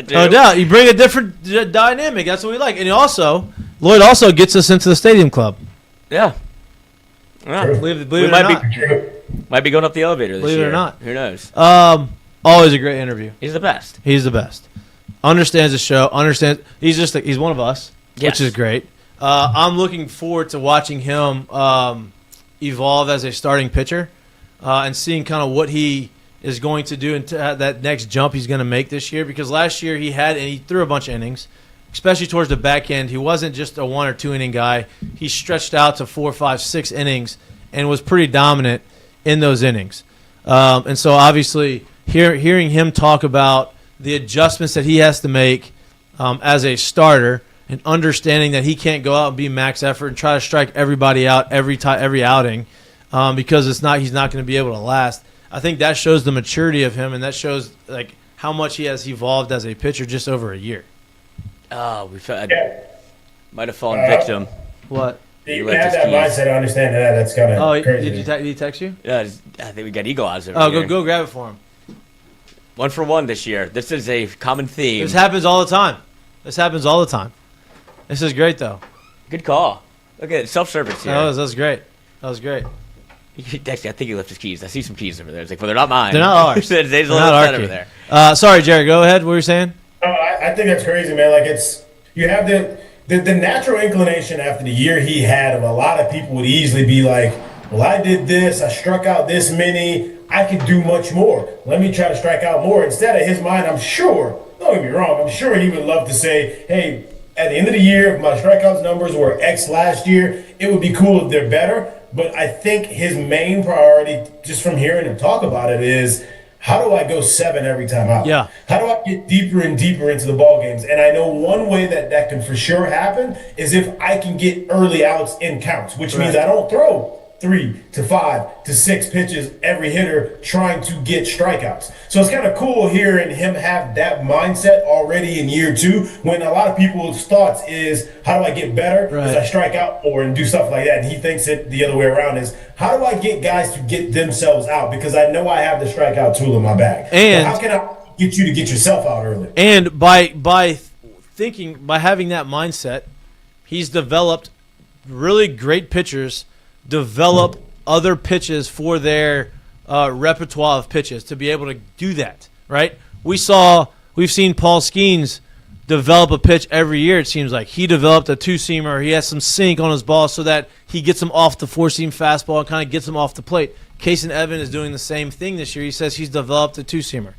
No doubt. You bring a different dynamic. That's what we like. And Lloyd also gets us into the stadium club. Yeah. Believe it or not. Might be going up the elevator this Believe year. it or not. Who knows? Always a great interview. He's the best. He's the best. Understands the show. Understands. He's one of us, Yes. which is great. I'm looking forward to watching him evolve as a starting pitcher and seeing kind of what he is going to do and that next jump he's going to make this year. Because last year he threw a bunch of innings, especially towards the back end. He wasn't just a 1 or 2 inning guy. He stretched out to 4, 5, 6 innings and was pretty dominant in those innings. And so obviously hearing him talk about the adjustments that he has to make as a starter and understanding that he can't go out and be max effort and try to strike everybody out every outing because he's not going to be able to last. I think that shows the maturity of him, and that shows like how much he has evolved as a pitcher just over a year. Oh, might have fallen victim. What? You have that mindset. I understand that. That's kind of crazy. Did he text you? Yeah, I think we got eagle eyes over here. Go grab it for him. 1 for 1 this year. This is a common theme. This happens all the time. This is great, though. Good call. Look at it. Self-service here. That was great. Actually, I think he left his keys. I see some keys over there. It's like, well, they're not mine. They're not ours. They're not our over key. there. Sorry, Jerry. Go ahead. What were you saying? I think that's crazy, man. Like you have the natural inclination after the year he had of a lot of people would easily be like, well, I did this. I struck out this many. I could do much more. Let me try to strike out more. Instead of his mind, I'm sure, don't get me wrong, I'm sure he would love to say, hey, at the end of the year, if my strikeouts numbers were X last year, it would be cool if they're better. But I think his main priority, just from hearing him talk about it, is how do I go 7 every time out? Yeah. How do I get deeper and deeper into the ball games? And I know one way that can for sure happen is if I can get early outs in counts, which means I don't throw 3 to 5 to 6 pitches every hitter trying to get strikeouts. So it's kind of cool hearing him have that mindset already in year 2 when a lot of people's thoughts is, how do I get better? Because I strike out more and do stuff like that. And he thinks it the other way around is, how do I get guys to get themselves out? Because I know I have the strikeout tool in my bag. And how can I get you to get yourself out early? And by having that mindset, he's developed really great pitchers develop other pitches for their repertoire of pitches to be able to do that, right? We've seen Paul Skeens develop a pitch every year, it seems like. He developed a 2-seamer. He has some sink on his ball so that he gets him off the 4-seam fastball and kind of gets him off the plate. Casan Evans is doing the same thing this year. He says he's developed a 2-seamer.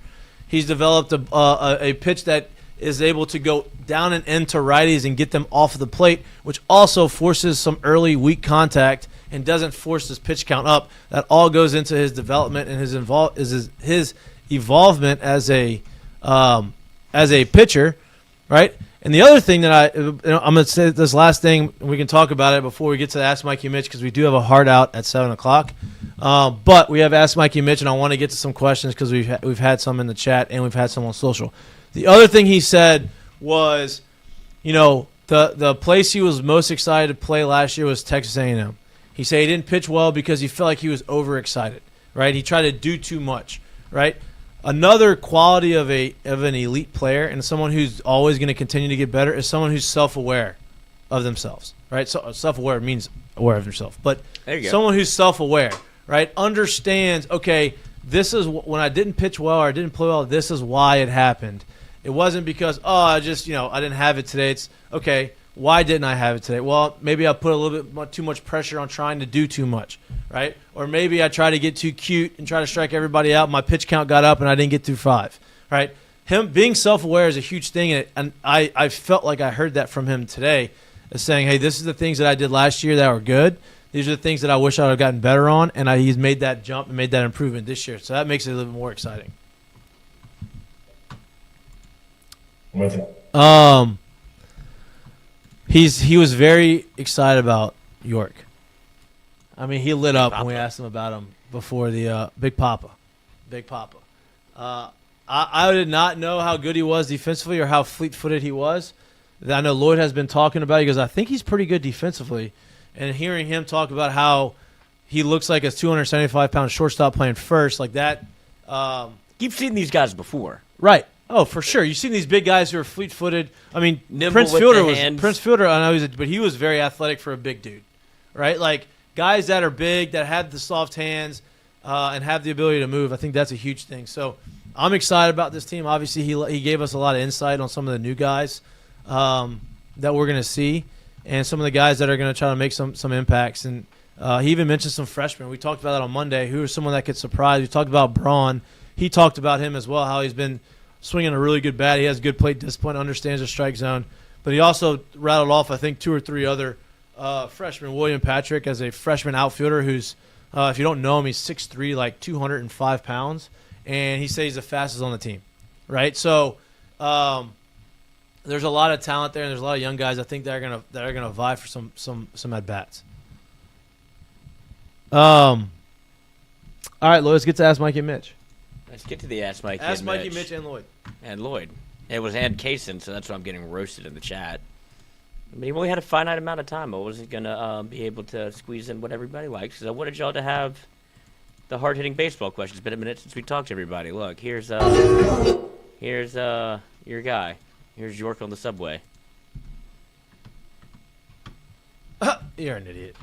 He's developed a pitch that is able to go down and into righties and get them off of the plate, which also forces some early weak contact and doesn't force his pitch count up. That all goes into his development and his evolvement as a pitcher, right? And the other thing that I'm going to say this last thing, and we can talk about it before we get to the Ask Mikie Mitch, because we do have a hard out at 7 o'clock. But we have Ask Mikie Mitch, and I want to get to some questions because we've had some in the chat and we've had some on social. The other thing he said was, the place he was most excited to play last year was Texas A&M. He said he didn't pitch well because he felt like he was overexcited, right? He tried to do too much, right? Another quality of an elite player and someone who's always going to continue to get better is someone who's self-aware of themselves, right? So self-aware means aware of yourself, but someone who's self-aware, right? Understands, okay, this is when I didn't pitch well or I didn't play well, this is why it happened. It wasn't because, I didn't have it today. It's, okay, why didn't I have it today? Well, maybe I put a little bit too much pressure on trying to do too much, right? Or maybe I tried to get too cute and try to strike everybody out. My pitch count got up and I didn't get through 5, right? Him being self-aware is a huge thing, and I felt like I heard that from him today, as saying, hey, this is the things that I did last year that were good. These are the things that I wish I would have gotten better on, and he's made that jump and made that improvement this year. So that makes it a little bit more exciting. With it. He was very excited about York. I mean, he lit up when we asked him about him before the Big Papa. I did not know how good he was defensively or how fleet-footed he was. I know Lloyd has been talking about it because I think he's pretty good defensively. And hearing him talk about how he looks like a 275-pound shortstop playing first, like that. You've seen these guys before. Right. Oh, for sure. You've seen these big guys who are fleet-footed. I mean, Nimble Prince with Fielder the hands. Prince Fielder, I know but he was very athletic for a big dude, right? Like guys that are big, that have the soft hands, and have the ability to move. I think that's a huge thing. So I'm excited about this team. Obviously, he gave us a lot of insight on some of the new guys that we're going to see, and some of the guys that are going to try to make some impacts. And he even mentioned some freshmen. We talked about that on Monday. Who are someone that could surprise? We talked about Braun. He talked about him as well, how he's been swinging a really good bat. He has good plate discipline, understands the strike zone. But he also rattled off, I think, 2 or 3 other freshmen. William Patrick as a freshman outfielder who's, if you don't know him, he's 6'3", like 205 pounds. And he says he's the fastest on the team, right? So there's a lot of talent there, and there's a lot of young guys I think that are gonna vie for some at bats. All right, let's get to Ask Mikie and Mitch. Let's get to the Ask Mikey Ask and Mikey, Mitch. Mitch, and Lloyd. And Lloyd. It was and Casan, so that's why I'm getting roasted in the chat. I mean, he only had a finite amount of time. I wasn't going to be able to squeeze in what everybody likes, because I wanted y'all to have the hard-hitting baseball questions. It's been a minute since we talked to everybody. Look, here's your guy. Here's York on the subway. You're an idiot.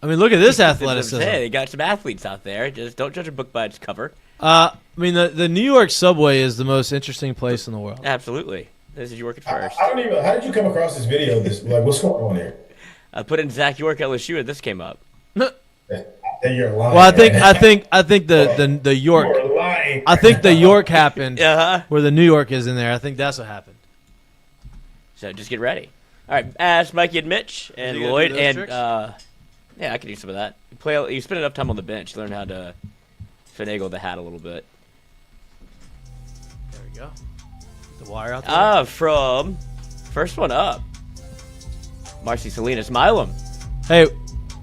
I mean, look at this athleticism. Hey, they got some athletes out there. Just don't judge a book by its cover. I mean, the New York subway is the most interesting place in the world. Absolutely. This is York at first. I don't even. How did you come across this video? What's going on here? I put in Zach York LSU, and this came up. You're lying. Well, I think the York. You're lying. I think the York happened Uh-huh. where the New York is in there. I think that's what happened. So just get ready. All right, Ask Mikey and Mitch and You gonna Lloyd do those and tricks? yeah, I can do some of that. You spend enough time on the bench, learn how to finagle the hat a little bit. There we go. The wire out there. From first one up, Marcy Salinas Milam. Hey,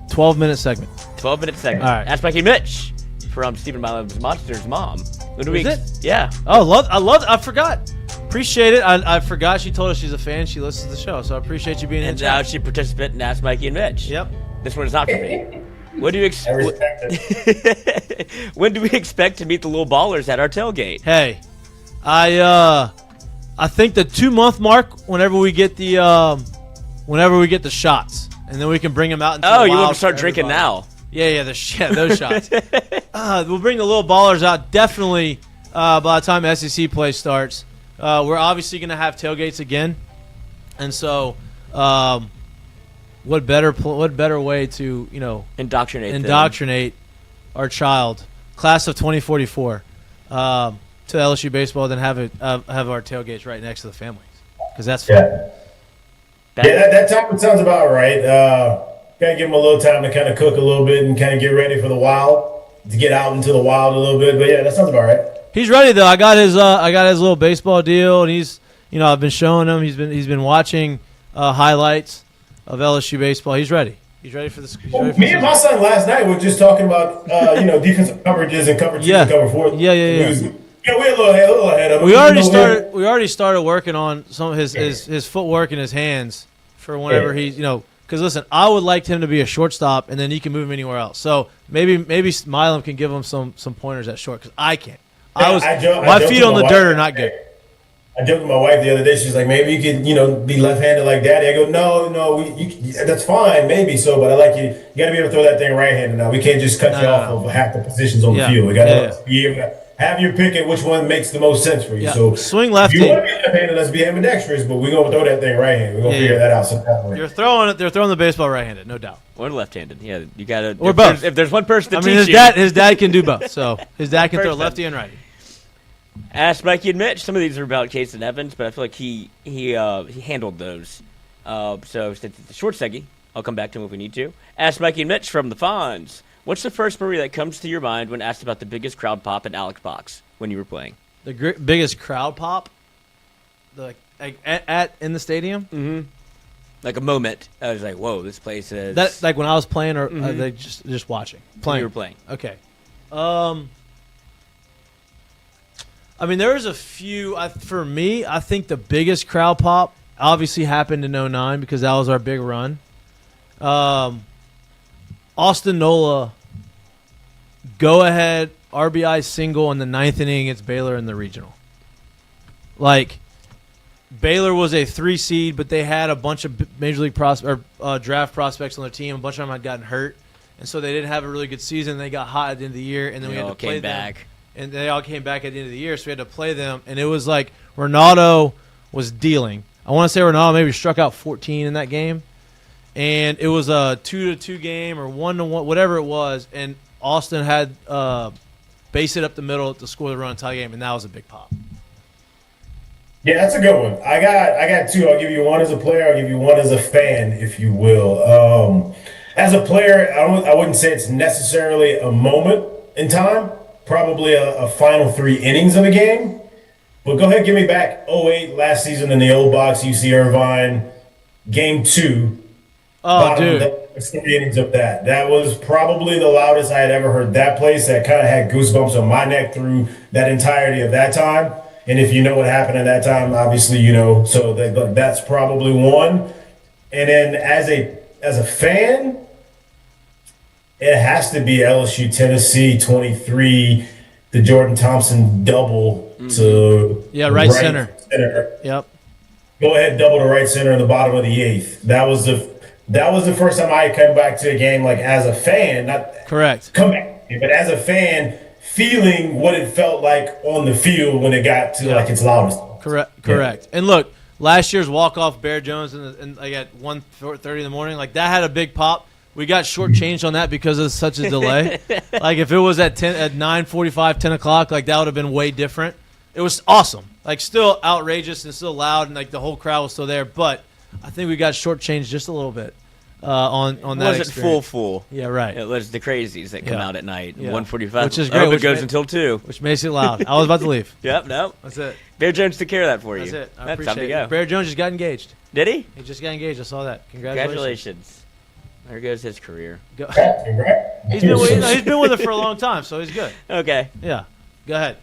12-minute segment. 12-minute segment. All right. Ask Mikey Mitch from Stephen Milam's Monster's mom. When do we? Is it? Yeah. Oh, I forgot. Appreciate it. I forgot she told us she's a fan. She listens to the show, so I appreciate you being in And the now chat. she participant in Ask Mikey and Mitch. Yep. This one is not for me. When do you I respect it. When do we expect to meet the little ballers at our tailgate? Hey, I think the 2-month mark. Whenever we get the shots, and then we can bring them out. Into Oh, the you want wild to start for drinking everybody. now? Yeah, those shots. We'll bring the little ballers out definitely by the time SEC play starts. We're obviously going to have tailgates again, and so what better way to indoctrinate our child, class of 2044, to LSU baseball than have our tailgates right next to the families, because that's fun. Yeah, that time sounds about right. Gotta give him a little time to kind of cook a little bit and kind of get ready for the wild, to get out into the wild a little bit. But yeah, that sounds about right. He's ready though. I got his little baseball deal, and he's I've been showing him. He's been watching highlights of LSU baseball. He's ready. He's ready for this. Me and my son last night were just talking about defensive coverages and cover 2 and cover 4. Yeah. We're a little ahead of him. We already started working on some of his footwork and his hands for whenever he's Because listen, I would like him to be a shortstop, and then he can move him anywhere else. So maybe Milam can give him some pointers at short, because I can't. My feet on the dirt are not good. I joked with my wife the other day. She's like, maybe you could, be left-handed like Daddy. I go, no, that's fine, maybe so, but I like you. You got to be able to throw that thing right-handed now. We can't just cut you off of half the positions on the field. We got to be able to have your pick at which one makes the most sense for you. Yeah. So swing lefty. If you want to be left-handed, let's be ambidextrous, but we're gonna throw that thing right-handed. We're gonna figure that out sometime. They're throwing the baseball right-handed, no doubt. Or left-handed. Yeah, you got to. Or both. If there's one person to teach his you. his dad can do both. So his dad can throw lefty and righty. Ask Mikey and Mitch. Some of these are about Casan Evans, but I feel like he handled those. So since it's a short seggy, I'll come back to him if we need to. Ask Mikey and Mitch from the Fonz. What's the first memory that comes to your mind when asked about the biggest crowd pop at Alex Box when you were playing? The biggest crowd pop, in the stadium. Mm-hmm. Like a moment, I was like, "Whoa, this place is." That like when I was playing, or just watching. Playing. You were playing. Okay. I mean, there was a few. For me, I think the biggest crowd pop obviously happened in '09 because that was our big run. Austin Nola, go-ahead RBI single in the 9th inning against Baylor in the regional. Like, Baylor was a 3 seed, but they had a bunch of major league draft prospects on their team. A bunch of them had gotten hurt, and so they didn't have a really good season. They got hot at the end of the year, and then we had to play them. And they all came back at the end of the year, so we had to play them. And it was like Ronaldo was dealing. I want to say Ronaldo maybe struck out 14 in that game. And it was a 2-2 game or 1-1, whatever it was. And Austin had base it up the middle to score the run tie game, and that was a big pop. Yeah, that's a good one. I got two. I'll give you one as a player. I'll give you one as a fan, if you will. As a player, I wouldn't say it's necessarily a moment in time. Probably a final 3 innings of a game. But go ahead, give me back 08 last season in the old box, UC Irvine, game 2. Oh, dude. 3 innings of that. That was probably the loudest I had ever heard that place. That kind of had goosebumps on my neck through that entirety of that time. And if you know what happened at that time, obviously you know. So that's probably one. And then as a fan, it has to be LSU Tennessee 23, the Jordan Thompson double to right center. Yep. Go ahead, double to right center in the bottom of the 8th. That was the first time I come back to a game like as a fan, not correct. Come back, but as a fan, feeling what it felt like on the field when it got to like its loudest. Correct. Yeah. And look, last year's walk-off Bear Jones and like at 1:30 in the morning, like that had a big pop. We got shortchanged on that because of such a delay. Like if it was at 9:45, 10 o'clock, like that would have been way different. It was awesome. Like still outrageous and still loud, and like the whole crowd was still there. But I think we got shortchanged just a little bit on that. It wasn't full. Yeah, right. It was the crazies that come out at night. 1:45, which is great. It goes until 2, which makes it loud. I was about to leave. Yep, no, that's it. Bear Jones took care of that for you. That's it. I That's appreciate time to it. go. Bear Jones just got engaged. Did he? He just got engaged. I saw that. Congratulations. There goes his career. He's been with it for a long time, so he's good. Okay. Yeah. Go ahead.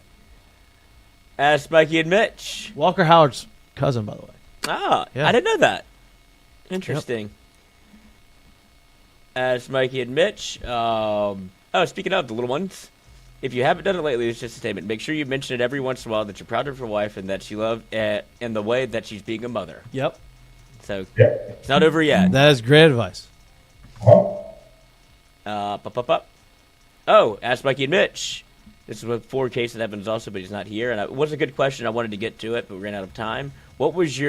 Ask Mikey and Mitch. Walker Howard's cousin, by the way. Ah, yeah. I didn't know that. Interesting. Yep. Ask Mikey and Mitch. Speaking of the little ones, if you haven't done it lately, it's just a statement. Make sure you mention it every once in a while that you're proud of your wife and that she loved in the way that she's being a mother. Yep. So it's not over yet. That is great advice. Ask Mikey and Mitch. This is with 4 Casan Evans also, but he's not here. And it was a good question. I wanted to get to it, but we ran out of time. What was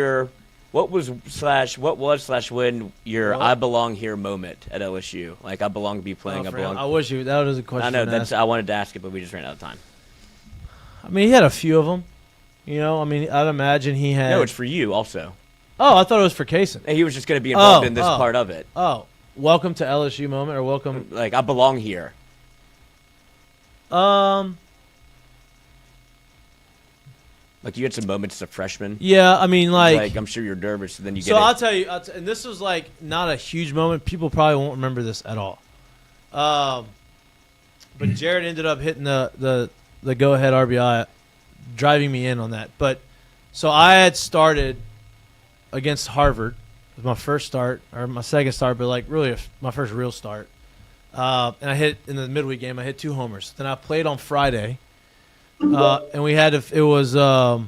when your I belong here moment at LSU? Like I belong to be playing. I wish you. That was a question. I know. I wanted to ask it, but we just ran out of time. I mean, he had a few of them. You know, I mean, I'd imagine he had. No, it's for you also. Oh, I thought it was for Casan. He was just going to be involved in this part of it. Oh, welcome to LSU moment or welcome. Like I belong here. Like you had some moments as a freshman. Yeah, I mean, like I'm sure you're nervous, and then you get. So I'll tell you, and this was like not a huge moment. People probably won't remember this at all. But Jared ended up hitting the go-ahead RBI, driving me in on that. But so I had started against Harvard. It was my first start or my second start, but like really my first real start. And I hit in the midweek game. I hit 2 homers. Then I played on Friday. And we had who was the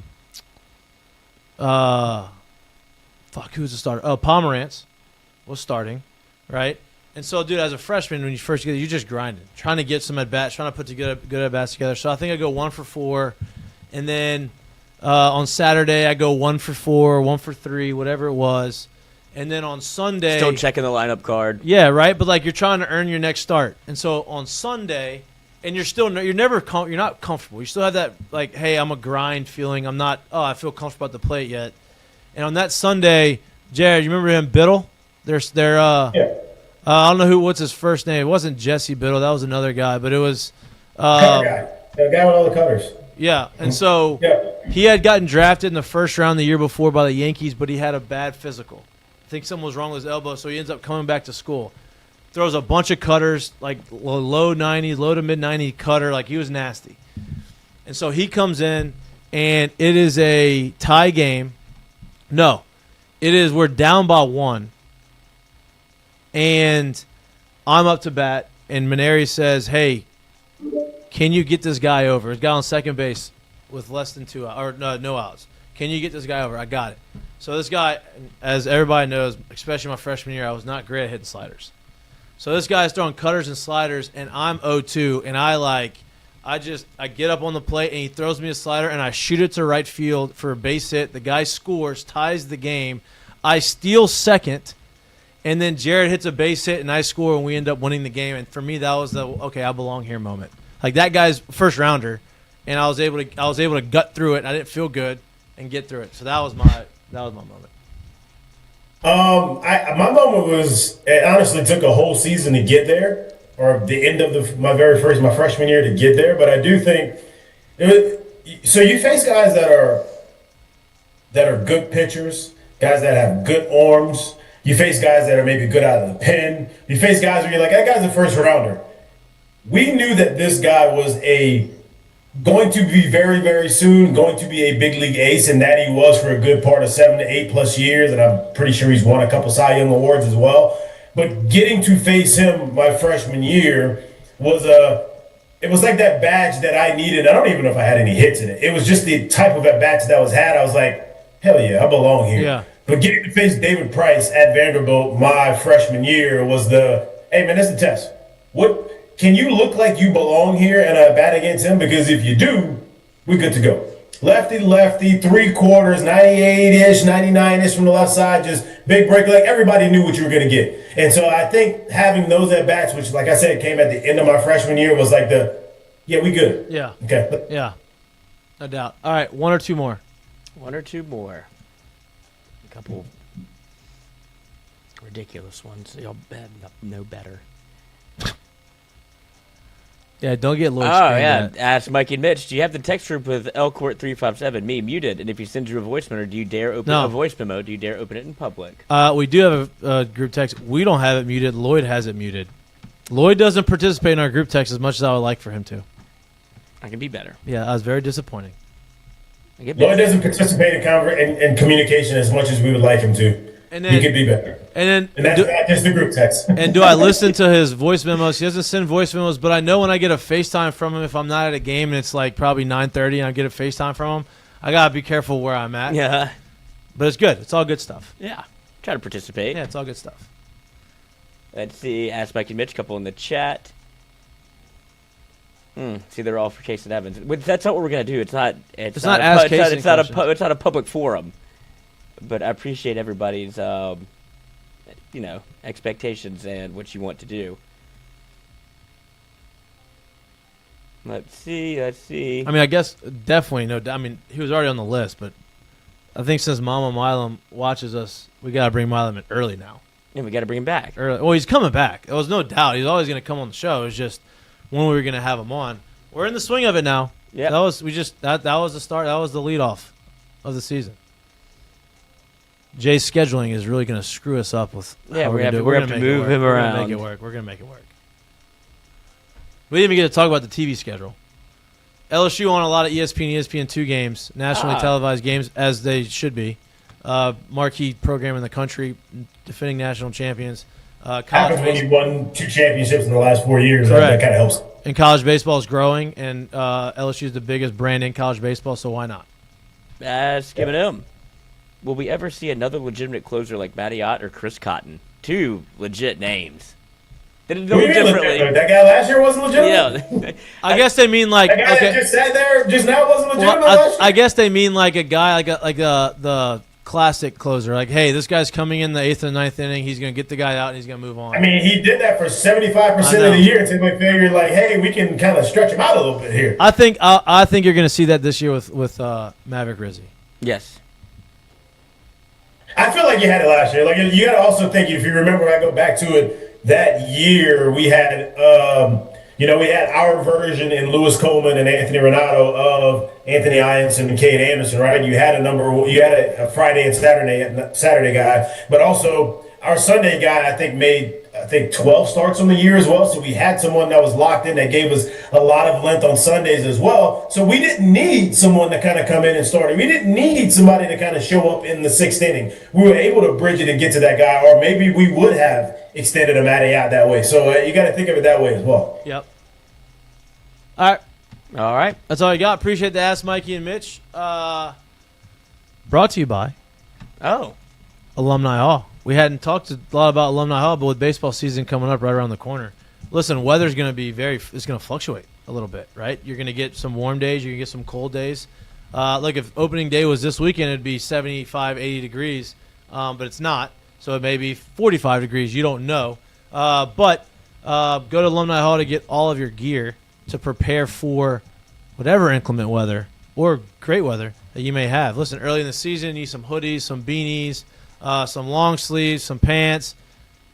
starter? Oh, Pomerantz was starting, right? And so, dude, as a freshman, when you first get it, you're just grinding, trying to get some at bats, trying to put good at bats together. So I think I go 1 for 4, and then on Saturday I go 1 for 4, 1 for 3, whatever it was, and then on Sunday, still checking the lineup card. Yeah, right. But like you're trying to earn your next start, and so on Sunday. And you're not comfortable. You still have that, like, hey, I'm a grind feeling. I'm not, I feel comfortable at the plate yet. And on that Sunday, Jared, you remember him, Biddle? I don't know what's his first name. It wasn't Jesse Biddle. That was another guy. But it was. The guy with all the colors. Yeah. And so he had gotten drafted in the first round the year before by the Yankees, but he had a bad physical. I think something was wrong with his elbow, so he ends up coming back to school. Throws a bunch of cutters, like low to mid 90 cutter, like he was nasty. And so he comes in, and it is a tie game. No, we're down by 1, and I'm up to bat, and Maneri says, "Hey, can you get this guy over? This guy on second base with less than 2 outs, or no outs. Can you get this guy over? I got it." So this guy, as everybody knows, especially my freshman year, I was not great at hitting sliders. So this guy's throwing cutters and sliders, and I'm 0-2, and I get up on the plate, and he throws me a slider, and I shoot it to right field for a base hit. The guy scores, ties the game. I steal second, and then Jared hits a base hit, and I score, and we end up winning the game. And for me, that was the okay, I belong here moment. Like that guy's first rounder, and I was able to gut through it. And I didn't feel good and get through it. So that was my moment. My moment was, it honestly took a whole season to get there, or the end of my freshman year to get there. But I do think so. You face guys that are good pitchers, guys that have good arms. You face guys that are maybe good out of the pen. You face guys where you're like, that guy's a first rounder. We knew that this guy was going to be very, very soon going to be a big league ace, and that he was for a good part of 7 to 8 plus years, and I'm pretty sure he's won a couple Cy Young awards as well. But getting to face him my freshman year was it was like that badge that I needed. I don't even know if I had any hits in it. It was just the type of at-bats that was had. I was like, hell yeah, I belong here. Yeah. But getting to face David Price at Vanderbilt my freshman year was hey man, that's the test. What can you look like you belong here and I bat against him? Because if you do, we're good to go. Lefty, 3/4, 98-ish, 99-ish from the left side, just big break. Like everybody knew what you were going to get. And so I think having those at-bats, which like I said, came at the end of my freshman year, was like we good. Yeah. Okay. Yeah. No doubt. All right, one or two more. A couple ridiculous ones. Y'all know better. Yeah, don't get Lloyd. Oh, yeah. Ask Mikey and Mitch, do you have the text group with LCourt357, me, muted? And if he sends you a voice memo, do you dare open a voice memo? Do you dare open it in public? We do have a group text. We don't have it muted. Lloyd has it muted. Lloyd doesn't participate in our group text as much as I would like for him to. I can be better. Yeah, I was very disappointing. Lloyd doesn't participate in communication as much as we would like him to. And then, he could be better. And that's not just the group text. And do I listen to his voice memos? He doesn't send voice memos, but I know when I get a FaceTime from him, if I'm not at a game and it's like probably 9:30 and I get a FaceTime from him, I got to be careful where I'm at. Yeah. But it's good. It's all good stuff. Yeah. Try to participate. Yeah, it's all good stuff. Let's see. Ask Mikey and Mitch, couple in the chat. See, they're all for Casan Evans. That's not what we're going to do. It's not a public forum. But I appreciate everybody's, expectations and what you want to do. Let's see. I mean, I guess definitely no. I mean, he was already on the list, but I think since Mama Milam watches us, we got to bring Milam in early now. Yeah, we got to bring him back. Early. Well, he's coming back. There was no doubt. He's always going to come on the show. It's just when we were going to have him on. We're in the swing of it now. Yeah. That was the start. That was the leadoff of the season. Jay's scheduling is really going to screw us up with. Yeah, we're going to move him around. We're going to make it work. We didn't even get to talk about the TV schedule. LSU on a lot of ESPN2 games, nationally televised games, as they should be. Marquee program in the country, defending national champions. Happens when you won 2 championships in the last 4 years. That kind of helps. And college baseball is growing, and LSU is the biggest brand in college baseball, so why not? Give it him. Will we ever see another legitimate closer like Matty Ott or Chris Cotton? 2 legit names. Did it differently? That guy last year wasn't legitimate? Yeah. I guess they mean like... That guy that just sat there just now wasn't legitimate last year? I guess they mean like a guy, like the classic closer. Like, hey, this guy's coming in the 8th and 9th inning. He's going to get the guy out and he's going to move on. I mean, he did that for 75% of the year until we figured like, hey, we can kind of stretch him out a little bit here. I think you're going to see that this year with Maverick Rizzi. Yes. I feel like you had it last year. Like you got to also think, if you remember, I go back to it, that year we had, we had our version in Lewis Coleman and Anthony Renato of Anthony Ianson and Cade Anderson, right? You had a Friday and Saturday guy, but also our Sunday guy, I think, made 12 starts on the year as well. So we had someone that was locked in that gave us a lot of length on Sundays as well. So we didn't need someone to kind of come in and start. We didn't need somebody to kind of show up in the 6th inning. We were able to bridge it and get to that guy, or maybe we would have extended a Matty out that way. So you got to think of it that way as well. Yep. All right. That's all I got. Appreciate the Ask Mikey and Mitch. Brought to you by Alumni Hall. We hadn't talked a lot about Alumni Hall, but with baseball season coming up right around the corner, listen, weather's going to be it's going to fluctuate a little bit, right? You're going to get some warm days. You're going to get some cold days. Like if opening day was this weekend, it'd be 75, 80 degrees, but it's not. So it may be 45 degrees. You don't know. But go to Alumni Hall to get all of your gear to prepare for whatever inclement weather or great weather that you may have. Listen, early in the season, you need some hoodies, some beanies, some long sleeves, some pants.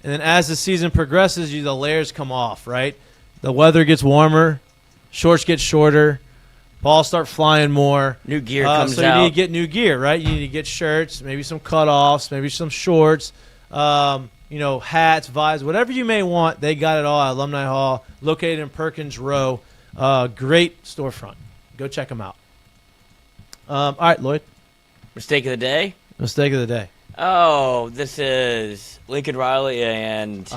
And then as the season progresses, the layers come off, right? The weather gets warmer, shorts get shorter, balls start flying more. New gear comes out. So you need to get new gear, right? You need to get shirts, maybe some cutoffs, maybe some shorts, hats, visors, whatever you may want. They got it all at Alumni Hall, located in Perkins Row. Great storefront. Go check them out. All right, Lloyd. Mistake of the day? Mistake of the day. Oh, this is Lincoln Riley and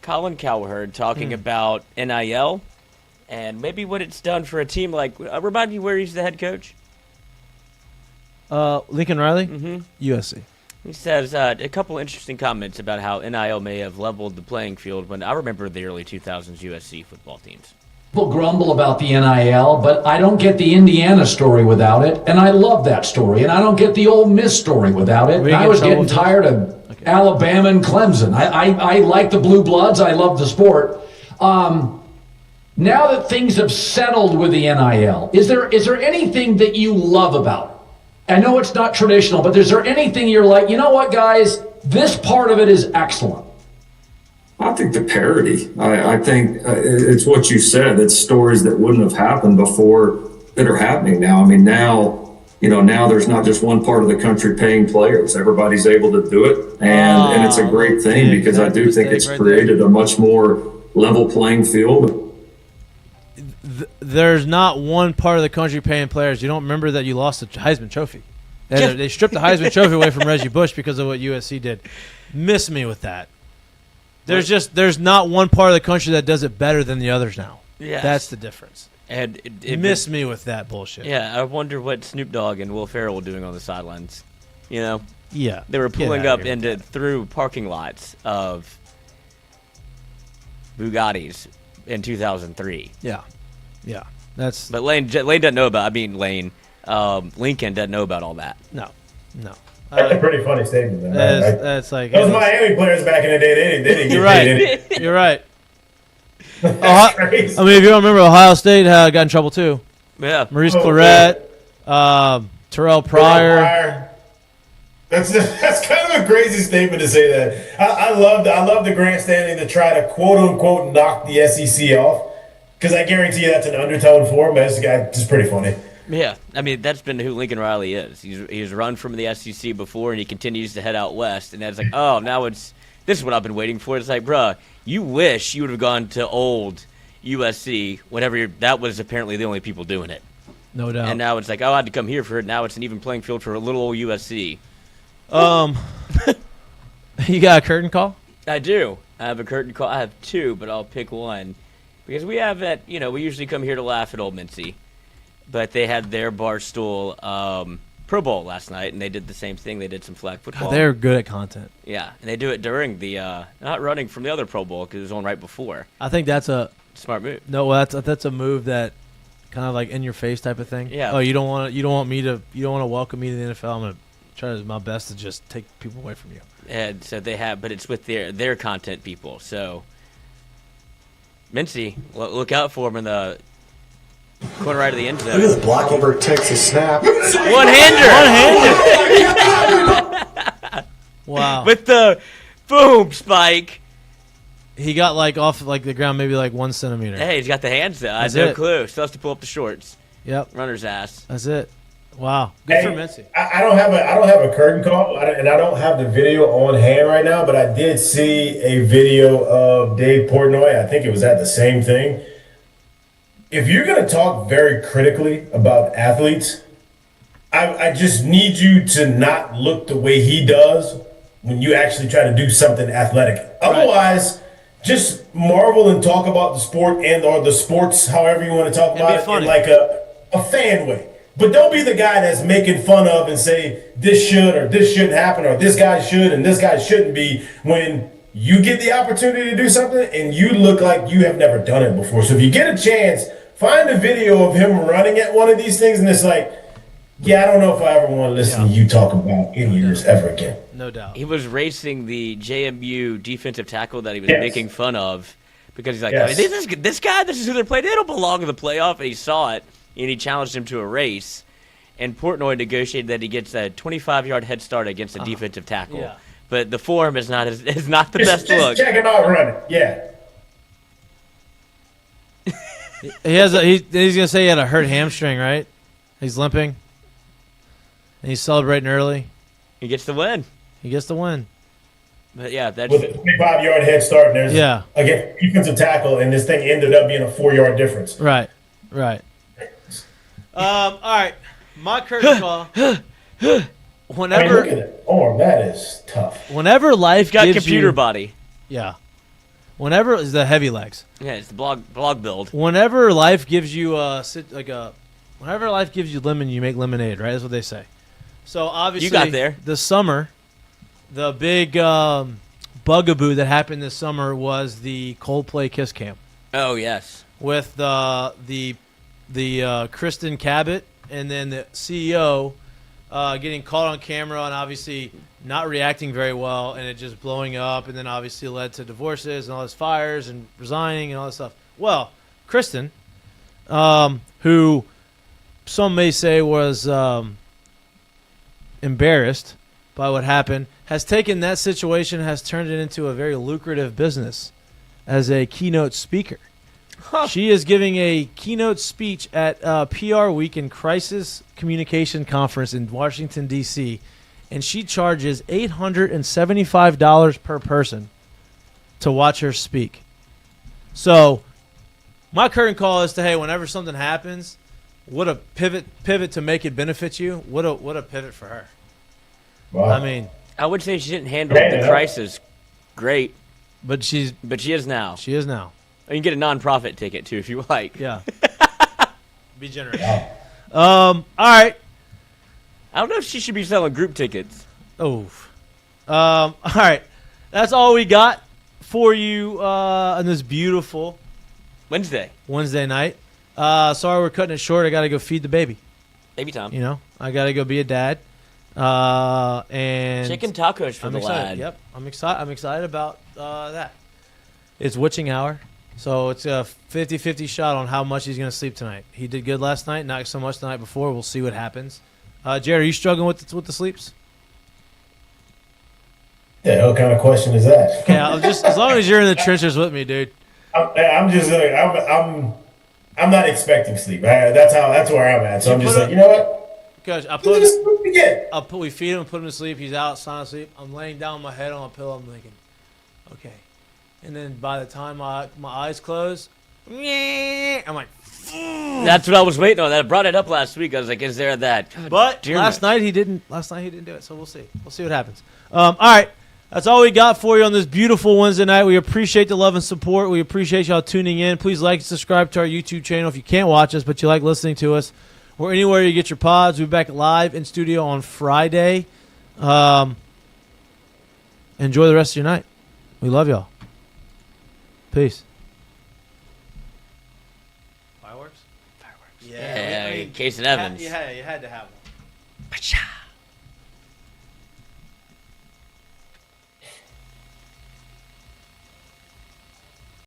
Colin Cowherd talking about NIL and maybe what it's done for a team like remind me where he's the head coach? Lincoln Riley? Mm-hmm. USC. He says a couple interesting comments about how NIL may have leveled the playing field when I remember the early 2000s USC football teams. People grumble about the NIL, but I don't get the Indiana story without it, and I love that story, and I don't get the Ole Miss story without it. I was getting tired of Alabama and Clemson. I like the Blue Bloods. I love the sport. Now that things have settled with the NIL, is there anything that you love about it? I know it's not traditional, but is there anything you're like, you know what, guys, this part of it is excellent? I think the parody. I think it's what you said. It's stories that wouldn't have happened before that are happening now. I mean, now there's not just one part of the country paying players. Everybody's able to do it, and it's a great thing because I do think it's created a much more level playing field. There's not one part of the country paying players. You don't remember that you lost the Heisman Trophy. They stripped the Heisman Trophy away from Reggie Bush because of what USC did. Miss me with that. There's not one part of the country that does it better than the others now. Yes. That's the difference. And it miss me with that bullshit. Yeah, I wonder what Snoop Dogg and Will Ferrell were doing on the sidelines. Yeah. They were pulling up through parking lots of Bugattis in 2003. Yeah. But Lane doesn't know about. Lincoln doesn't know about all that. No. That's a pretty funny statement, man. That's like those Miami players back in the day. They didn't get paid. You're right. Crazy. I mean, if you don't remember, Ohio State got in trouble too. Yeah, Maurice Claret, Terrell Pryor. That's kind of a crazy statement to say that. I love the grandstanding to try to quote unquote knock the SEC off because I guarantee you that's an undertone for him. That's just pretty funny. Yeah, I mean that's been who Lincoln Riley is. He's run from the SEC before, and he continues to head out west. And that's like, this is what I've been waiting for. It's like, bruh, you wish you would have gone to old USC whenever that was apparently the only people doing it. No doubt. And now it's like, I had to come here for it. Now it's an even playing field for a little old USC. You got a curtain call? I do. I have a curtain call. I have two, but I'll pick one because we have that. We usually come here to laugh at Old Mincy. But they had their Barstool Pro Bowl last night, and they did the same thing. They did some flag football. They're good at content. Yeah, and they do it during the not running from the other Pro Bowl because it was on right before. I think that's a smart move. No, that's a move that kind of like in your face type of thing. Yeah. Oh, you don't want to welcome me to the NFL. I'm gonna try my best to just take people away from you. And so they have, but it's with their content people. So Mincy, look out for him in the corner right of the end zone. Look at the block. Over Texas snap. One-hander. Wow. With the boom spike. He got off the ground maybe 1 centimeter. Hey, he's got the hands though. I have no clue. Still has to pull up the shorts. Yep. Runner's ass. That's it. Wow, good for Hey, Mincy. I don't have a curtain call, and I don't have the video on hand right now. But I did see a video of Dave Portnoy. I think it was at the same thing. If you're going to talk very critically about athletes, I just need you to not look the way he does when you actually try to do something athletic. Otherwise, just marvel and talk about the sport or the sports, however you want to talk about it, in like a fan way. But don't be the guy that's making fun of and say this should or this shouldn't happen or this guy should and this guy shouldn't be when you get the opportunity to do something and you look like you have never done it before. So if you get a chance, find a video of him running at one of these things and it's like, yeah, I don't know if I ever want to listen to you talk about in-ears ever again. No doubt. He was racing the JMU defensive tackle that he was making fun of because he's like, I mean, this guy, this is who they're playing. They don't belong in the playoff. And he saw it, and he challenged him to a race. And Portnoy negotiated that he gets a 25-yard head start against a defensive tackle. Yeah. But the form is not the best look. Check him out running. Yeah. He's gonna say he had a hurt hamstring, right? He's limping. And he's celebrating early. He gets the win. But yeah, that's with a 25-yard head start. And there's again defensive tackle, and this thing ended up being a 4-yard difference. Right. All right. My curtain call. Whenever look at that arm, that is tough. Whenever life got gives computer you, body. Yeah. Whenever is the heavy legs. Yeah, it's the blog build. Whenever life gives you whenever life gives you lemon, you make lemonade, right? That's what they say. So obviously, you got there. This summer, the big bugaboo that happened this summer was the Coldplay Kiss Cam. Oh yes, with the Kristen Cabot and then the CEO getting caught on camera and obviously not reacting very well, and it just blowing up, and then obviously led to divorces and all this fires and resigning and all this stuff. Well, Kristen, who some may say was embarrassed by what happened, has taken that situation, has turned it into a very lucrative business as a keynote speaker. She is giving a keynote speech at PR Week and Crisis Communication Conference in Washington, D.C., and she charges $875 per person to watch her speak. So my current call is to, hey, whenever something happens, what a pivot to make it benefit you. What a pivot for her. Wow. I mean, I would say she didn't handle the crisis great, but she is now. She is now. You can get a non-profit ticket too if you like. Yeah. Be generous. All right. I don't know if she should be selling group tickets. Oh. All right. That's all we got for you on this beautiful Wednesday night. Sorry we're cutting it short. I got to go feed the baby. Baby time. You know, I got to go be a dad. And chicken tacos for the lad. Yep. I'm excited about that. It's witching hour. So it's a 50-50 shot on how much he's going to sleep tonight. He did good last night, not so much the night before. We'll see what happens. Jared, are you struggling with the sleeps? Yeah, what kind of question is that? Okay, as long as you're in the trenches with me, dude. I'm not expecting sleep. That's where I'm at. So I'm just like, you know what? Coach, we feed him and put him to sleep. He's out, sound asleep. I'm laying down my head on a pillow. I'm thinking, okay. And then by the time my eyes close, I'm like, that's what I was waiting on. I brought it up last week. I was like, is there that? But last night he didn't do it. So we'll see. We'll see what happens. All right. That's all we got for you on this beautiful Wednesday night. We appreciate the love and support. We appreciate y'all tuning in. Please like and subscribe to our YouTube channel if you can't watch us, but you like listening to us. Or anywhere you get your pods. We'll be back live in studio on Friday. Enjoy the rest of your night. We love y'all. Peace. Fireworks? Yeah, Casan Evans. You had to have one. Pacha.